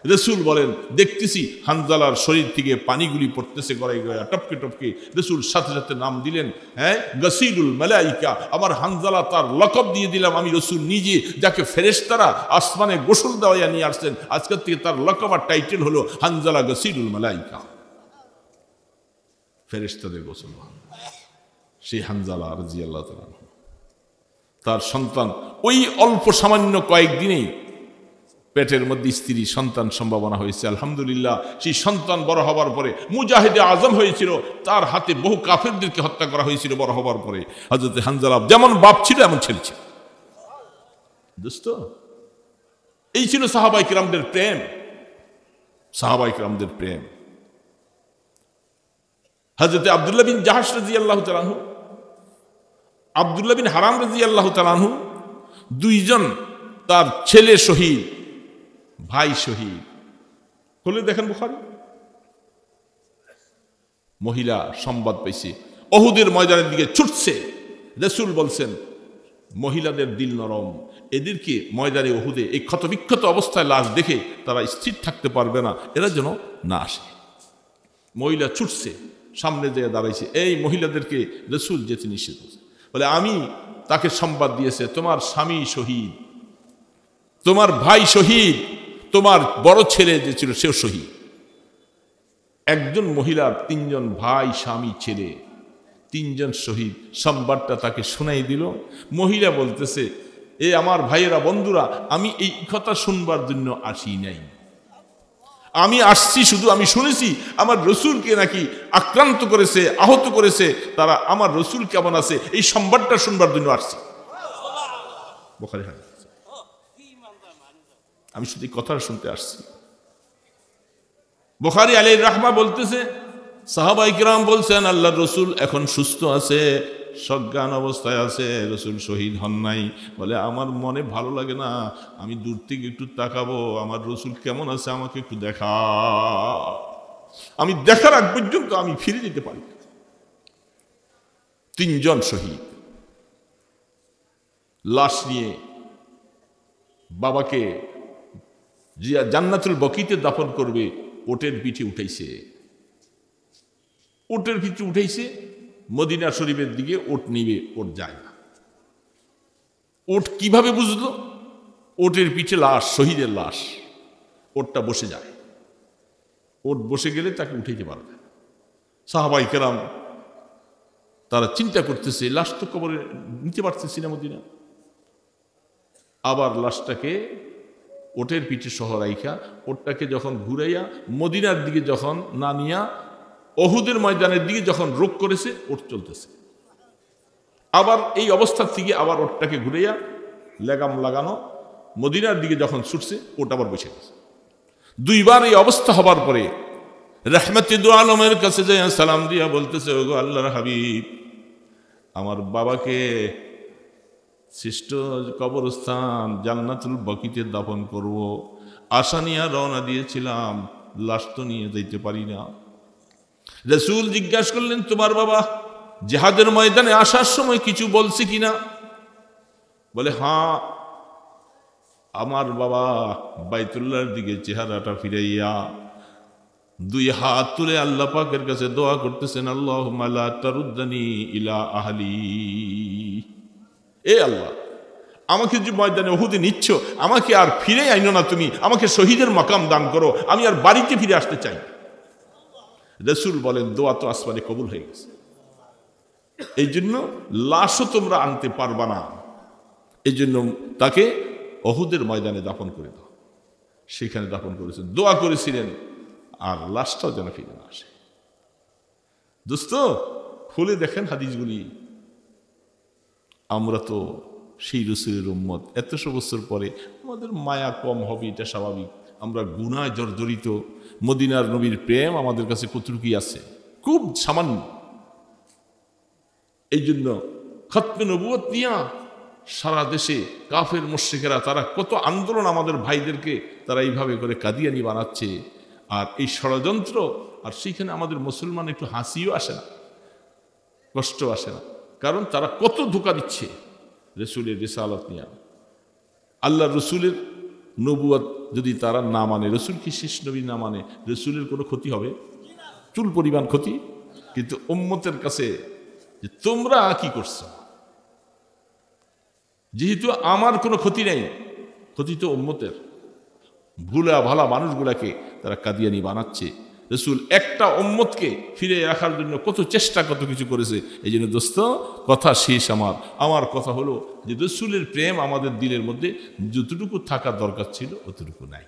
রসুল বলেন দেখতেছি হানজালার শরীর থেকে পানিগুলি পড়তেছে গড়াই গড়া, টপকে টপকে। রসুল সাথে সাথে নাম দিলেন, হ্যাঁ, গসিলুল মালাইকা। আমার হানজালা তার লকব দিয়ে দিলাম আমি রসুল নিজে, যাকে ফেরেশতারা আসমানে গোসল দেওয়া নিয়ে আসছেন। আজকের থেকে তার লকব আর টাইটেল হলো হানজালা গসিলুল মালাইকা, ফেরেশতাদের গোসল। সেই হানজালা রাদিয়াল্লাহু তাআলা তার সন্তান ওই অল্প সামান্য কয়েকদিনেই পেটের মধ্যে স্ত্রী সন্তান সম্ভাবনা হয়েছে। আলহামদুলিল্লাহ, সেই সন্তান বড় হবার পরে মুজাহিদে আজম হয়েছিল, তার হাতে বহু কাফেরদেরকে হত্যা করা হয়েছিল। বড় হবার পরে হযরত হানজালা যেমন বাপ ছিল এমন ছেলে ছিল। দোস্ত, এই ছিল সাহাবায়ে কিরামদের প্রেম, সাহাবায়ে কিরামদের প্রেম। হযরত আব্দুল্লাহ বিন জাহাশ রাদিয়াল্লাহু তাআলা আনহু, আব্দুল্লাহ বিন হারাম রাদিয়াল্লাহু তাআলা আনহু, দুইজন তার ছেলে শহীদ, ভাই শহীদ। খুলে দেখেন বুখারী। মহিলা সংবাদ পাইছে, উহুদের ময়দানের দিকে ছুটছে। রাসূল বলছেন মহিলাদের দিল নরম, এদেরকে ময়দানে উহুদে এই ক্ষতবিক্ষত অবস্থায় লাশ দেখে তারা স্থির থাকতে পারবে না, এরা যেন না আসে। মহিলা ছুটছে, সামনে যেয়ে দাঁড়াইছে। এই মহিলাদেরকে রাসূল যেতে নিষেধ করেছে। বলে আমি তাকে সংবাদ দিয়েছে তোমার স্বামী শহীদ, তোমার ভাই শহীদ, তোমার বড় ছেলে যে ছিল সেও শহীদ। একজন মহিলার 3 জন ভাই, স্বামী, ছেলে, 3 জন শহীদ। সংবাদটা তাকে শোনাই দিল। মহিলা বলতেছে, এ আমার ভাইয়েরা, বন্ধুরা, আমি এই কথা শুনবার জন্য আসি নাই, আমি আসছি শুধু, আমি শুনেছি আমার রসুলকে নাকি আক্রান্ত করেছে, আহত করেছে, তারা আমার রসুল কেমন আছে এই সংবাদটা শুনবার জন্য আসছি। বুখারী হাদিস। আমি শুধু এই কথাটা শুনতে আসছি। বুখারী আলাইহির রাহমা বলতেছে, সাহাবায়ে কিরাম বলছেন আল্লাহর রসুল এখন সুস্থ আছে, সজ্ঞান অবস্থায় আছে, রসুল শহীদ হন নাই। বলে আমার মনে ভালো লাগে না, আমি দূর থেকে একটু তাকাবো, আমার রসুল কেমন আছে আমাকে একটু দেখা। আমি দেখার আগ পর্যন্ত আমি ফিরে যেতে পারি। 3 জন শহীদ লাশ নিয়ে বাবাকে জান্নাতুল বকিতে দাফন করবে, ওটের পিঠে উঠাইছে। ওটের পিঠে উঠাইছে, মদিনা শরীফের দিকে ওট নিবে, ওট যায় না। ওট কিভাবে বুঝলো? ওটের পিঠে লাশ, শহীদের লাশ, ওটটা বসে যায়। ওট বসে গেলে তাকে উঠাইতে পারবে। সাহাবাই কেরাম তারা চিন্তা করতেছে, লাশ তো কবরে নিতে পারতেছি না মদিনা। আবার লাশটাকে ওটের পিঠে সহ রাইখা ওটটাকে যখন ঘুরাইয়া মদিনার দিকে যখন না নিয়া অহুদের ময়দানের দিকে যখন রোগ করেছে, ওট চলতেছে। আবার এই অবস্থা থেকে আবার ওটটাকে ঘুরাইয়া লেগাম লাগানো মদিনার দিকে যখন ছুটছে, ওট আবার বসে গেছে। দুইবার এই অবস্থা হবার পরে রাহমাতে দু আলমের কাছে যাইয়া সালাম দিয়া বলতেছে, ওগো আল্লাহর হাবিব, আমার বাবাকে সৃষ্ট কবরস্থান জান্নাতুল বাকিতে দাফন করব, আশা নিয়ে রওনা দিয়েছিলাম, লাশ তো নিয়ে যাইতে পারি না। রাসূল জিজ্ঞাসা করলেন, তোমার বাবা জিহাদের ময়দানে আসার সময় কিছু বলছে কিনা? বলে, হ্যাঁ, আমার বাবা বাইতুল্লাহর দিকে চেহারাটা ফিরাইয়া দুই হাত তুলে আল্লাহ পাকের কাছে দোয়া করতেছেন, আল্লাহুম্মা লা তারুদ্দানি ইলা আহলি। এ আল্লাহ, আমাকে যে ময়দানে উহুদে নিচ্ছ, আমাকে আর ফিরে আইনো না, তুমি আমাকে শহীদের মাকাম দান করো, আমি আর বাড়িতে ফিরে আসতে চাই। রাসূল বলেন, দোয়া তো আসমানে কবুল হয়ে গেছে। এই জন্য লাশও তোমরা আনতে পারবা না, এই জন্য তাকে উহুদের ময়দানে দাফন করে দাও। সেখানে দাফন করেছেন, দোয়া করেছিলেন, আর লাশটাও যেন ফিরে না আসে। দোস্ত, খুলে দেখেন হাদিসগুলি। আমরা তো সেই রাসূলের উম্মত, এতশো বছর পরে আমাদের মায়া কম হবে, এটা স্বাভাবিক। আমরা গুনায় জর্জরিত। মদিনার নবীর প্রেম আমাদের কাছে কতটুকুই আছে? খুব সামান্য। এই জন্য খতমে নবুয়ত নিয়া সারা দেশে কাফের মুশরিকেরা তারা কত আন্দোলন, আমাদের ভাইদেরকে তারা এইভাবে করে কাদিয়ানি বানাচ্ছে। আর এই ষড়যন্ত্র, আর সেইখানে আমাদের মুসলমান একটু হাসিও আসে না, কষ্ট আসে না, কারণ তারা কত ধোঁকা দিচ্ছে রাসূলের রিসালাত নিয়ে। আল্লাহ রসুলের নবুয়ত যদি তারা না মানে, রসুল কি শেষ নবী না মানে, রসুলের কোনো ক্ষতি হবে? চুল পরিমাণ ক্ষতি। কিন্তু উম্মতের কাছে যে তোমরা কি করছো, যেহেতু আমার কোনো ক্ষতি নেই, ক্ষতি তো উম্মতের। ভুলা ভালা মানুষগুলাকে তারা কাদিয়ানি বানাচ্ছে। রসুল একটা উম্মতকে ফিরে রাখার জন্য কত চেষ্টা, কত কিছু করেছে। এই জন্য দোস্ত, কথা শেষ। আমার কথা হলো যে রসুলের প্রেম আমাদের দিলের মধ্যে যতটুকু থাকার দরকার ছিল অতটুকু নাই।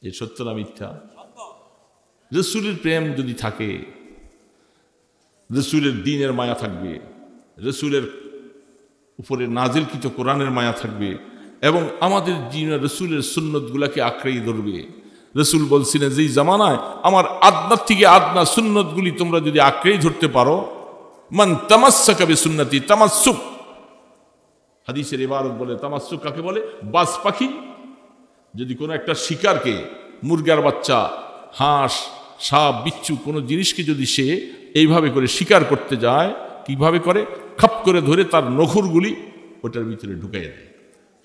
এই সত্য না মিথ্যা? রসুলের প্রেম যদি থাকে, রসুলের দ্বীনের মায়া থাকবে, রসুলের উপরে নাজিলকৃত কোরআনের মায়া থাকবে, এবং আমাদের জীবনে রসুলের সুন্নতগুলাকে আঁকড়েই ধরবে। রসুল বলছিলেন, যেই জামানায় আমার আদনার থেকে আদনা সুন্নতগুলি তোমরা যদি আঁকড়েই ধরতে পারো, মান তামাসসাকা বিসুন্নতি তামাসসুক। হাদিসের ইবারত বলে, তামাসসুক কাকে বলে? বাজ পাখি যদি কোনো একটা শিকারকে, মুরগার বাচ্চা, হাঁস, সাপ, বিচ্ছু কোনো জিনিসকে যদি সে এইভাবে করে শিকার করতে যায়, কিভাবে করে? খাপ করে ধরে তার নখরগুলি ওটার ভিতরে ঢুকাই দেয়।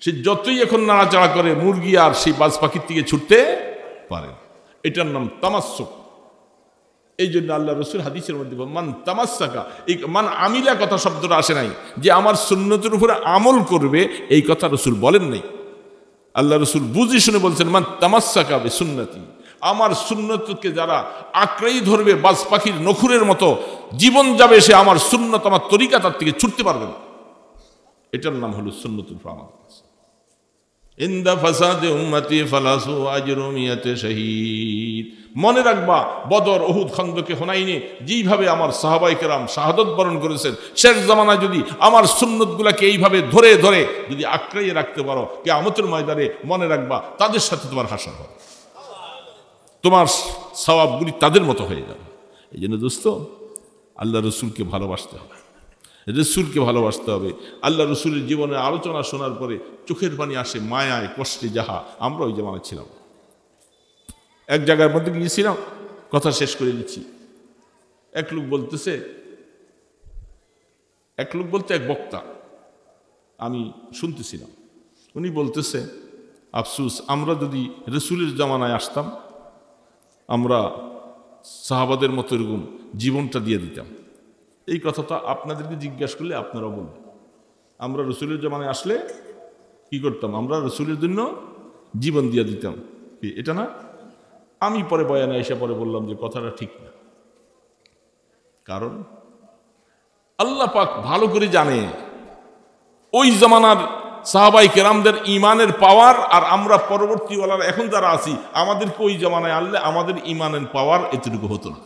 সে যতই এখন নাড়াচাড়া করে, মুরগি আর সেই বাজ পাখির থেকে ছুটতে পারে। এটার নাম তামাসসুক। এই জন্য আল্লাহ রসুল হাদিসের মধ্যে মান তামাসসাকা, এই মান আমিলা কথা শব্দটা আসে নাই, যে আমার সুন্নতের উপরে আমল করবে, এই কথা রসুল বলেন নাই। আল্লাহ রসুল বুঝি শুনে বলছেন, মান তামাসসাকা বিসুন্নতি, আমার সুন্নতকে যারা আঁকড়েই ধরবে বাজ পাখির নখুরের মতো, জীবন যাবে সে আমার সুন্নত, আমার তরিকা তার থেকে ছুটতে পারবে না। এটার নাম হলো সুন্নতুল আমাল। ইন্দা ফাসাদে উম্মতি ফালাসু আজরু মিয়াতে শহীদ। মনে রাখবা, বদর, উহুদ, খন্দকে, হুনাইনে যেইভাবে আমার সাহাবায়ে কেরাম শাহাদত বরণ করেছেন, শেষ জামানায় যদি আমার সুন্নতগুলাকে এইভাবে ধরে ধরে যদি আঁকড়িয়ে রাখতে পারো, কিয়ামতের ময়দানে মনে রাখবা তাদের সাথে তোমার হাসর হবে, তোমার সওয়াবগুলি তাদের মতো হয়ে যাবে। এই জন্য দোস্ত, আল্লাহ রসুলকে ভালোবাসতে হবে, রসুলকে ভালোবাসতে হবে। আল্লাহ রসুলের জীবনের আলোচনা শোনার পরে চোখের পানি আসে, মায়ায় কষ্টে যাহা। আমরা ওই জামানায় ছিলাম। এক জায়গার মধ্যে গিয়েছিলাম, কথা শেষ করে দিচ্ছি। এক লোক বলতেছে, এক লোক বলতে এক বক্তা, আমি শুনতেছিলাম, উনি বলতেছে, আফসুস, আমরা যদি রসুলের জামানায় আসতাম, আমরা সাহাবাদের মতো এরকম জীবনটা দিয়ে দিতাম। এই কথাটা আপনাদেরকে জিজ্ঞাসা করলে আপনারাও বলবেন, আমরা রসুলের জামানায় আসলে কি কি করতাম আমরা? রসুলের জন্য জীবন দিয়ে দিতাম। কি এটা না? আমি পরে বয়ানে এসে পরে বললাম যে কথাটা ঠিক না। কারণ আল্লাহ পাক ভালো করে জানে ওই জামানার সাহাবাই কেরামদের ইমানের পাওয়ার আর আমরা পরবর্তী ওয়ালার এখন যারা আছি আমাদেরকে ওই জামানায় আনলে আমাদের ইমানের পাওয়ার এতটুকু হতো না।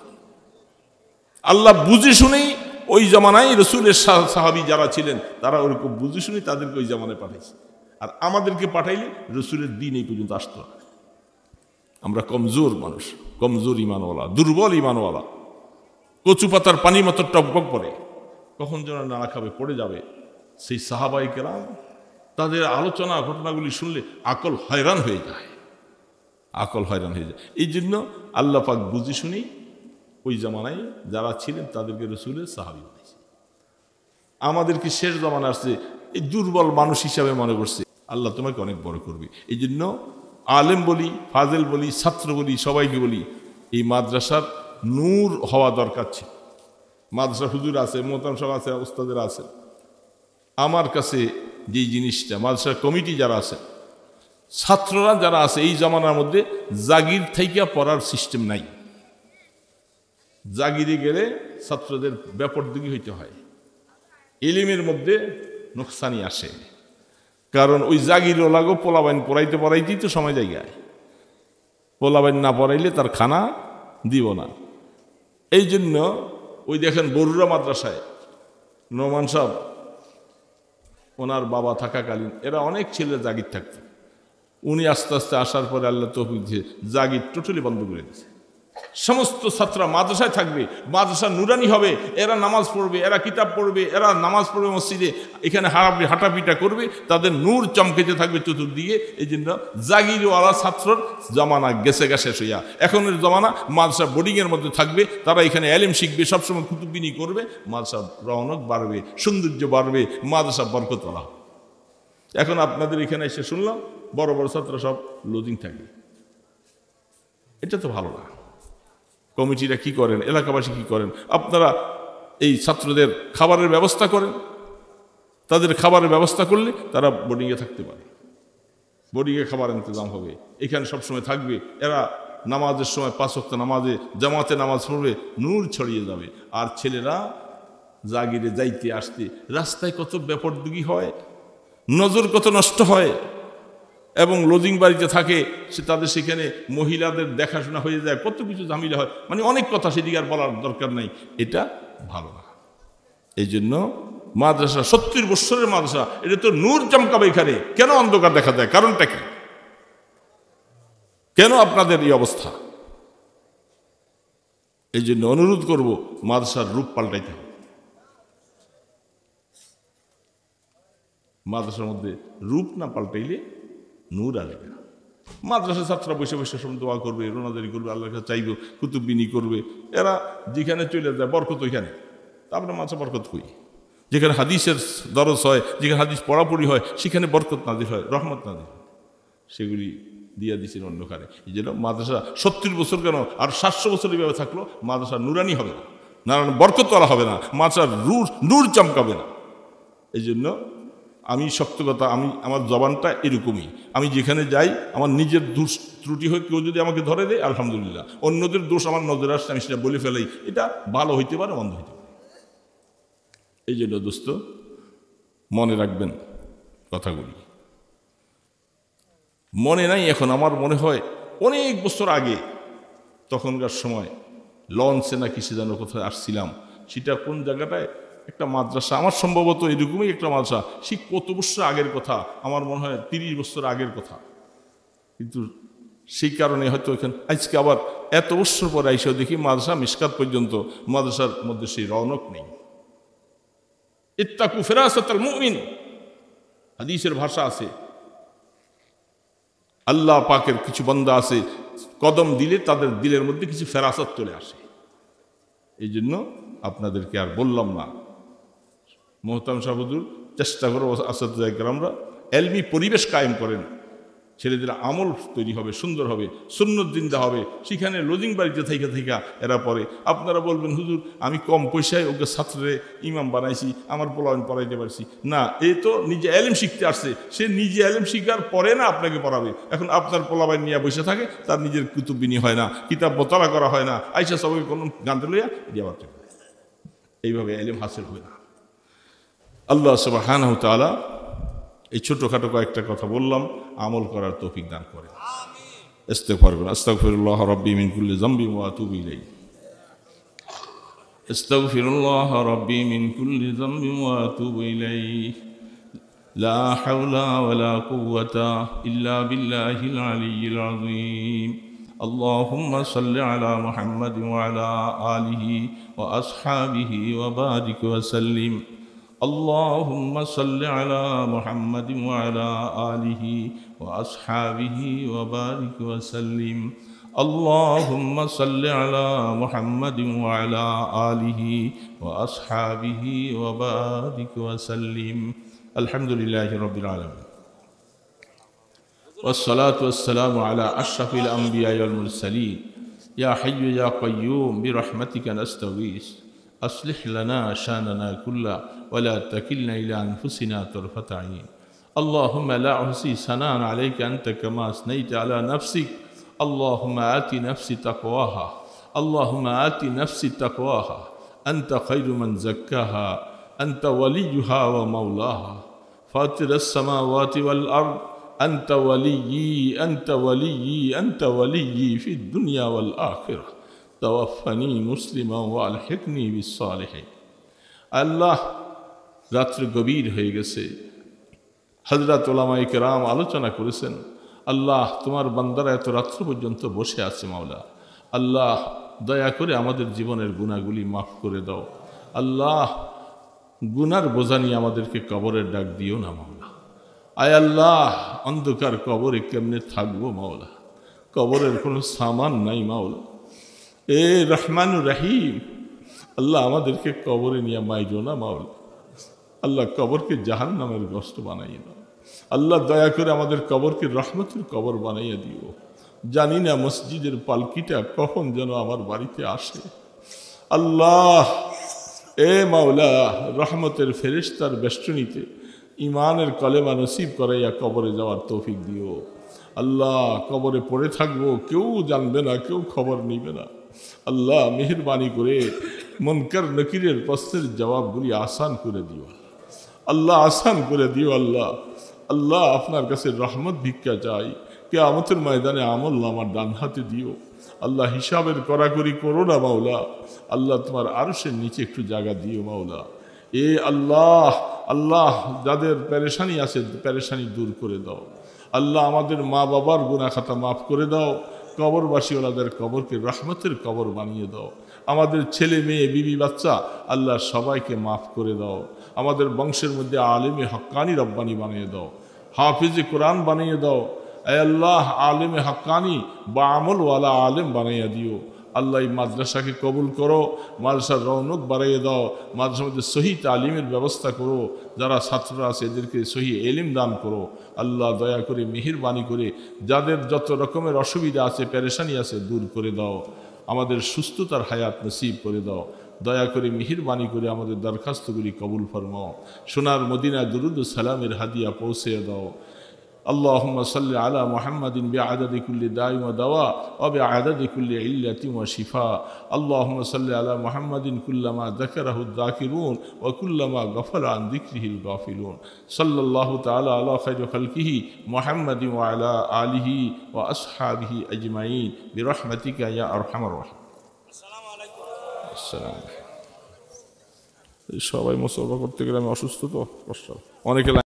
আল্লাহ বুঝে শুনেই ওই জামানায় রসুলের সাহাবী যারা ছিলেন তারা ওরকম বুঝে শুনেই তাদেরকে ওই জামানায় পাঠাইছে। আর আমাদেরকে পাঠাইলে রসুলের দিন এই পর্যন্ত আসতো না। আমরা কমজোর মানুষ, কমজোর ইমানওয়ালা, দুর্বল ইমানওয়ালা, কচু পাতার পানির মতো টকবক পড়ে, কখন যেন নাড়া খাবে পড়ে যাবে। সেই সাহাবাই কেরাম তাদের আলোচনা ঘটনাগুলি শুনলে আকল হয়রান হয়ে যায়, আকল হয়রান হয়ে যায়। এই জন্য আল্লাহ পাক বুঝে শুনেই ওই জামানায় যারা ছিলেন তাদেরকে রসুলের সাহাবী বানাইছে। আমাদেরকে শেষ জামানা আসছে এই দুর্বল মানুষ হিসাবে মনে করছে। আল্লাহ তোমাকে অনেক বড় করবে। এই জন্য আলেম বলি, ফাজেল বলি, ছাত্র বলি, সবাইকে বলি এই মাদ্রাসার নূর হওয়া দরকার ছিল। মাদ্রাসা হুজুর আছে, মোহতারাম সাহেব আছে, উস্তাদের আছে। আমার কাছে যেই জিনিসটা মাদ্রাসার কমিটি যারা আছে, ছাত্ররা যারা আছে, এই জামানার মধ্যে জাগির থেকে পড়ার সিস্টেম নাই। জাগিরে গেলে ছাত্রদের ব্যাপারদিকে হইতে হয়, ইলিমের মধ্যে নোকসানি আসে। কারণ ওই জাগির লাগো পোলাবাইন পড়াইতে পড়াইতেই তো সময় জায়গায়, পোলাবাইন না পড়াইলে তার খানা দিব না। এই জন্য ওই দেখেন বরুড়া মাদ্রাসায় নোমান সাহেব ওনার বাবা থাকাকালীন এরা অনেক ছেলে জাগির থাকত। উনি আস্তে আস্তে আসার পরে আল্লাহ তৌফিক দিয়ে জাগির টোটালি বন্ধ করে দিয়েছে। সমস্ত ছাত্ররা মাদ্রাসায় থাকবে, মাদ্রাসা নুরানি হবে, এরা নামাজ পড়বে, এরা কিতাব পড়বে, এরা নামাজ পড়বে মসজিদে, এখানে হাঁটাপিটা করবে, তাদের নূর চমকেতে থাকবে চতুর্দিকে। এই জন্য জাগিরওয়ালা ছাত্রর জামানা গেছে শেষ হইয়া এখনের জামানা মাদ্রাসা বোর্ডিংয়ের মধ্যে থাকবে, তারা এখানে এলেম শিখবে, সবসময় কুতুববিনি করবে, মাদ্রাসা রওনক বাড়বে, সৌন্দর্য বাড়বে, মাদ্রাসা বরকতওয়ালা। এখন আপনাদের এখানে এসে শুনলাম বড় বড় ছাত্ররা সব লজিং থাকে, এটা তো ভালো না। কমিটিরা কি করেন, এলাকাবাসী কি করেন, আপনারা এই ছাত্রদের খাবারের ব্যবস্থা করেন। তাদের খাবারের ব্যবস্থা করলে তারা বোর্ডিংয়ে থাকতে পারে, বোর্ডিংয়ে খাবার ইন্তজাম হবে, এখানে সবসময় থাকবে। এরা নামাজের সময় 5 ওয়াক্ত নামাজে জামাতে নামাজ পড়বে, নূর ছড়িয়ে যাবে। আর ছেলেরা জাগিরে যাইতে আসতে রাস্তায় কত ব্যাপারদুগি হয়, নজর কত নষ্ট হয়, এবং লজিং বাড়িতে থাকে সে তাদের সেখানে মহিলাদের দেখাশোনা হয়ে যায়, কত কিছু ঝামেলা হয়, মানে অনেক কথা সেদিকে আর বলার দরকার নাই। এটা ভালো না। এই জন্য মাদ্রাসা 70 বছরের মাদ্রাসা, এটা তো নূর চমকাবে। এখানে কেন অন্ধকার দেখা যায়? কারণটা কি? কেন আপনাদের এই অবস্থা? এই জন্য অনুরোধ করব মাদ্রাসার রূপ পাল্টাইতে হবে। মাদ্রাসার মধ্যে রূপ না পাল্টাইলে নূর আসবে না। মাদ্রাসা ছাত্ররা বসে বসে সব দোয়া করবে, রোনাদারি করবে, আল্লাহর কাছে চাইবে, কুতুববিনি করবে। এরা যেখানে চলে যায় বরকত ওইখানে, তারপরে মাদ্রাসা বরকত কই। যেখানে হাদিসের দরজ হয়, যেখানে হাদিস পড়াপড়ি হয়, সেখানে বরকত নাজির হয়, রহমত নাজির হয়, সেগুলি দিয়া দিচ্ছেন অন্যখানে। এই জন্য মাদ্রাসা 70 বছর কেন আর 700 বছর এইভাবে থাকলো মাদ্রাসা নুরানি হবে না, নারায়ণ বরকতওয়ালা হবে না, মাদ্রাসার নূর চমকাবে না। এই জন্য আমি শক্ত কথা, আমার জবানটা এরকমই। আমি যেখানে যাই আমার নিজের দোষ ত্রুটি হয়ে কেউ যদি আমাকে ধরে দেয় আলহামদুলিল্লাহ, অন্যদের দোষ আমার নজরে আসছে আমি সেটা বলে ফেলাই। এটা ভালো হইতে পারে, মন্দ হইতে পারে। এই জন্য দোস্ত মনে রাখবেন কথাগুলি। মনে নাই এখন, আমার মনে হয় অনেক বছর আগে, তখনকার সময় লঞ্চে না কিসে যেন কোথায় আসছিলাম, সেটা কোন জায়গাটায় একটা মাদ্রাসা, আমার সম্ভবত এরকমই একটা মাদ্রাসা, সে কত বছর আগের কথা, আমার মনে হয় 30 বছর আগের কথা। কিন্তু সেই কারণে হয়তো এখানে আজকে আবার এত বছর পরে আইসা দেখি মাদ্রাসা মিশকাত পর্যন্ত মাদ্রাসার মধ্যে সেই রৌনক নেই। ইত্তাকু ফিরাসাতাল মুমিন, হাদিসের ভাষা আছে, আল্লাহ পাকের কিছু বান্দা আছে কদম দিলে তাদের দিলের মধ্যে কিছু ফেরাসত চলে আসে। এই জন্য আপনাদেরকে আর বললাম না, মোহতারাম সাহেব হুজুর চেষ্টা করো আসাদুজ্জাহ কেরামরা এলমি পরিবেশ কায়েম করেন, ছেলেদের আমল তৈরি হবে, সুন্দর হবে, সুন্নত জিন্দা হবে। সেখানে লজিং বাড়িতে থাইকা এরা পড়ে। আপনারা বলবেন হুজুর আমি কম পয়সায় ওকে ছাত্রে ইমাম বানাইছি, আমার পোলাওয়ান পড়াইতে পারছি না। এ তো নিজে এলেম শিখতে আসছে, সে নিজে এলেম শিখার পরে না আপনাকে পড়াবে। এখন আপনার পোলাবাই নিয়ে বসে থাকে, তার নিজের কুতুবিনী হয় না, কিতাব মোতালা করা হয় না, আইসা সবাই কোনো গানতে লইয়া যাওয়ার জন্য এইভাবে এলেম হাসিল হয় না। আল্লাহ সুবহানাহু ওয়া তাআলা এই ছোটখাটো কয়েকটা কথা বললাম, আমল করার তৌফিক দান করেন। ইস্তিগফার করুন। আস্তাগফিরুল্লাহ রাব্বি মিন কুল্লি যামবি ওয়া আতুবু ইলাইহি। আস্তাগফিরুল্লাহ রাব্বি মিন কুল্লি যামবি ওয়া আতুবু ইলাইহি। লা হাওলা ওয়ালা কুওয়াতা ইল্লা বিল্লাহিল আলিয়্যিল আযীম। আল্লাহুম্মা সাল্লি আলা মুহাম্মাদ ওয়া আলা আলিহি ওয়া আসহাবিহি ওয়া বারিক ওয়া সাল্লিম। اللهم صل على محمد وعلى آله وأصحابه وبارك وسلم. اللهم صل على محمد وعلى آله وأصحابه وبارك وسلم. الحمد لله رب العالمين والصلاة والسلام على أشرف الأنبياء والمرسلين. يا حي يا قيوم برحمتك نستغيث أصلح لنا شأننا كله ولا تكلنا إلى أنفسنا طرفة عين. اللهم لا أحصي ثناء عليك أنت كما أثنيت على نفسك. اللهم آت نفسي تقواها. اللهم آت نفسي تقواها. أنت خير من زكاها. أنت وليها ومولاها. فاطر السماوات والأرض أنت وليي أنت وليي أنت وليي في الدنيا والآخرة. توفني مسلما والحقني بالصالحين. আল্লাহ রাত্রে গভীর হয়ে গেছে, হযরত উলামায়ে কেরাম আলোচনা করেছেন। আল্লাহ তোমার বান্দারা এত রাত্র পর্যন্ত বসে আছে মাওলা। আল্লাহ দয়া করে আমাদের জীবনের গুনাহগুলি মাফ করে দাও। আল্লাহ গুনার বোঝা নিয়ে আমাদেরকে কবরের ডাক দিও না মাওলা। আয় আল্লাহ অন্ধকার কবরে কেমনে থাকবো মাওলা, কবরের কোনো সামান নাই মাওলা। এ রহমানুর রহিম, আল্লাহ আমাদেরকে কবরে নিয়ে মাইরো না মাওলা। আল্লাহ কবরকে জাহান্নামের গ্রস্ত বানাইয়ে দাও। আল্লাহ দয়া করে আমাদের কবরকে রহমতের কবর বানাইয়া দিও। জানি না মসজিদের পালকিটা কখন যেন আমার বাড়িতে আসে। আল্লাহ এ মাওলা রহমতের ফেরেশতার বেষ্টনীতে ইমানের কলেমা নসিব করাইয়া কবরে যাওয়ার তৌফিক দিও। আল্লাহ কবরে পড়ে থাকবো, কেউ জানবে না, কেউ খবর নিবে না। আল্লাহ মেহেরবানি করে মুনকার নকিরের প্রশ্নের জবাবগুলি আসান করে দিও। আল্লাহ আসান করে দিও। আল্লাহ আল্লাহ আপনার কাছে রহমত ভিক্ষা চাই। কিয়ামতের ময়দানে আমল আমার ডান হাতে দিও। আল্লাহ হিসাবের কড়াকড়ি করো না মাওলা। আল্লাহ তোমার আরশের নিচে একটু জায়গা দিও মাওলা। এ আল্লাহ আল্লাহ যাদের পেরেশানি আছে পেরেশানি দূর করে দাও। আল্লাহ আমাদের মা বাবার গুনাহ খাতা মাফ করে দাও। কবরবাসীওয়ালাদের কবরকে রহমতের কবর বানিয়ে দাও। আমাদের ছেলে মেয়ে বিবি বাচ্চা আল্লাহ সবাইকে মাফ করে দাও। আমাদের বংশের মধ্যে আলেমে হক্কানি রব্বানি বানিয়ে দাও, হাফিজে কোরআন বানিয়ে দাও। এ আল্লাহ আলেমে হক্কানি বা আমলওয়ালা আলেম বানাইয়া দিও। আল্লাহ এই মাদ্রাসাকে কবুল করো, মাদ্রাসার রৌনক বাড়াইয়ে দাও, মাদ্রাসার মধ্যে সহি তালিমের ব্যবস্থা করো। যারা ছাত্ররা আছে এদেরকে সহি এলিম দান করো। আল্লাহ দয়া করে মেহেরবানি করে যাদের যত রকমের অসুবিধা আছে পেরেশানি আছে দূর করে দাও। আমাদের সুস্থতার হায়াত নসিব করে দাও। দয়া করে মেহেরবানি করে আমাদের দরখাস্তগুলি কবুল ফরমাও। সোনার মদিনা দুরুদ ও সালামের হাদিয়া পৌঁছে দাও। اللهم صل على محمد بعدد كل داء ودواء وبعدد كل علة وشفاء. اللهم صل على محمد كلما ذكره الذاكرون وكلما غفل عن ذكره الغافلون. صلى الله تعالى على خير خلقه محمد وعلى آله وأصحابه أجمعين برحمتك يا أرحم الراحمين. السلام عليكم. السلام عليكم. সবাই মুসলমান করতে গেলে আমি অসুস্থ তো কষ্ট অনেকে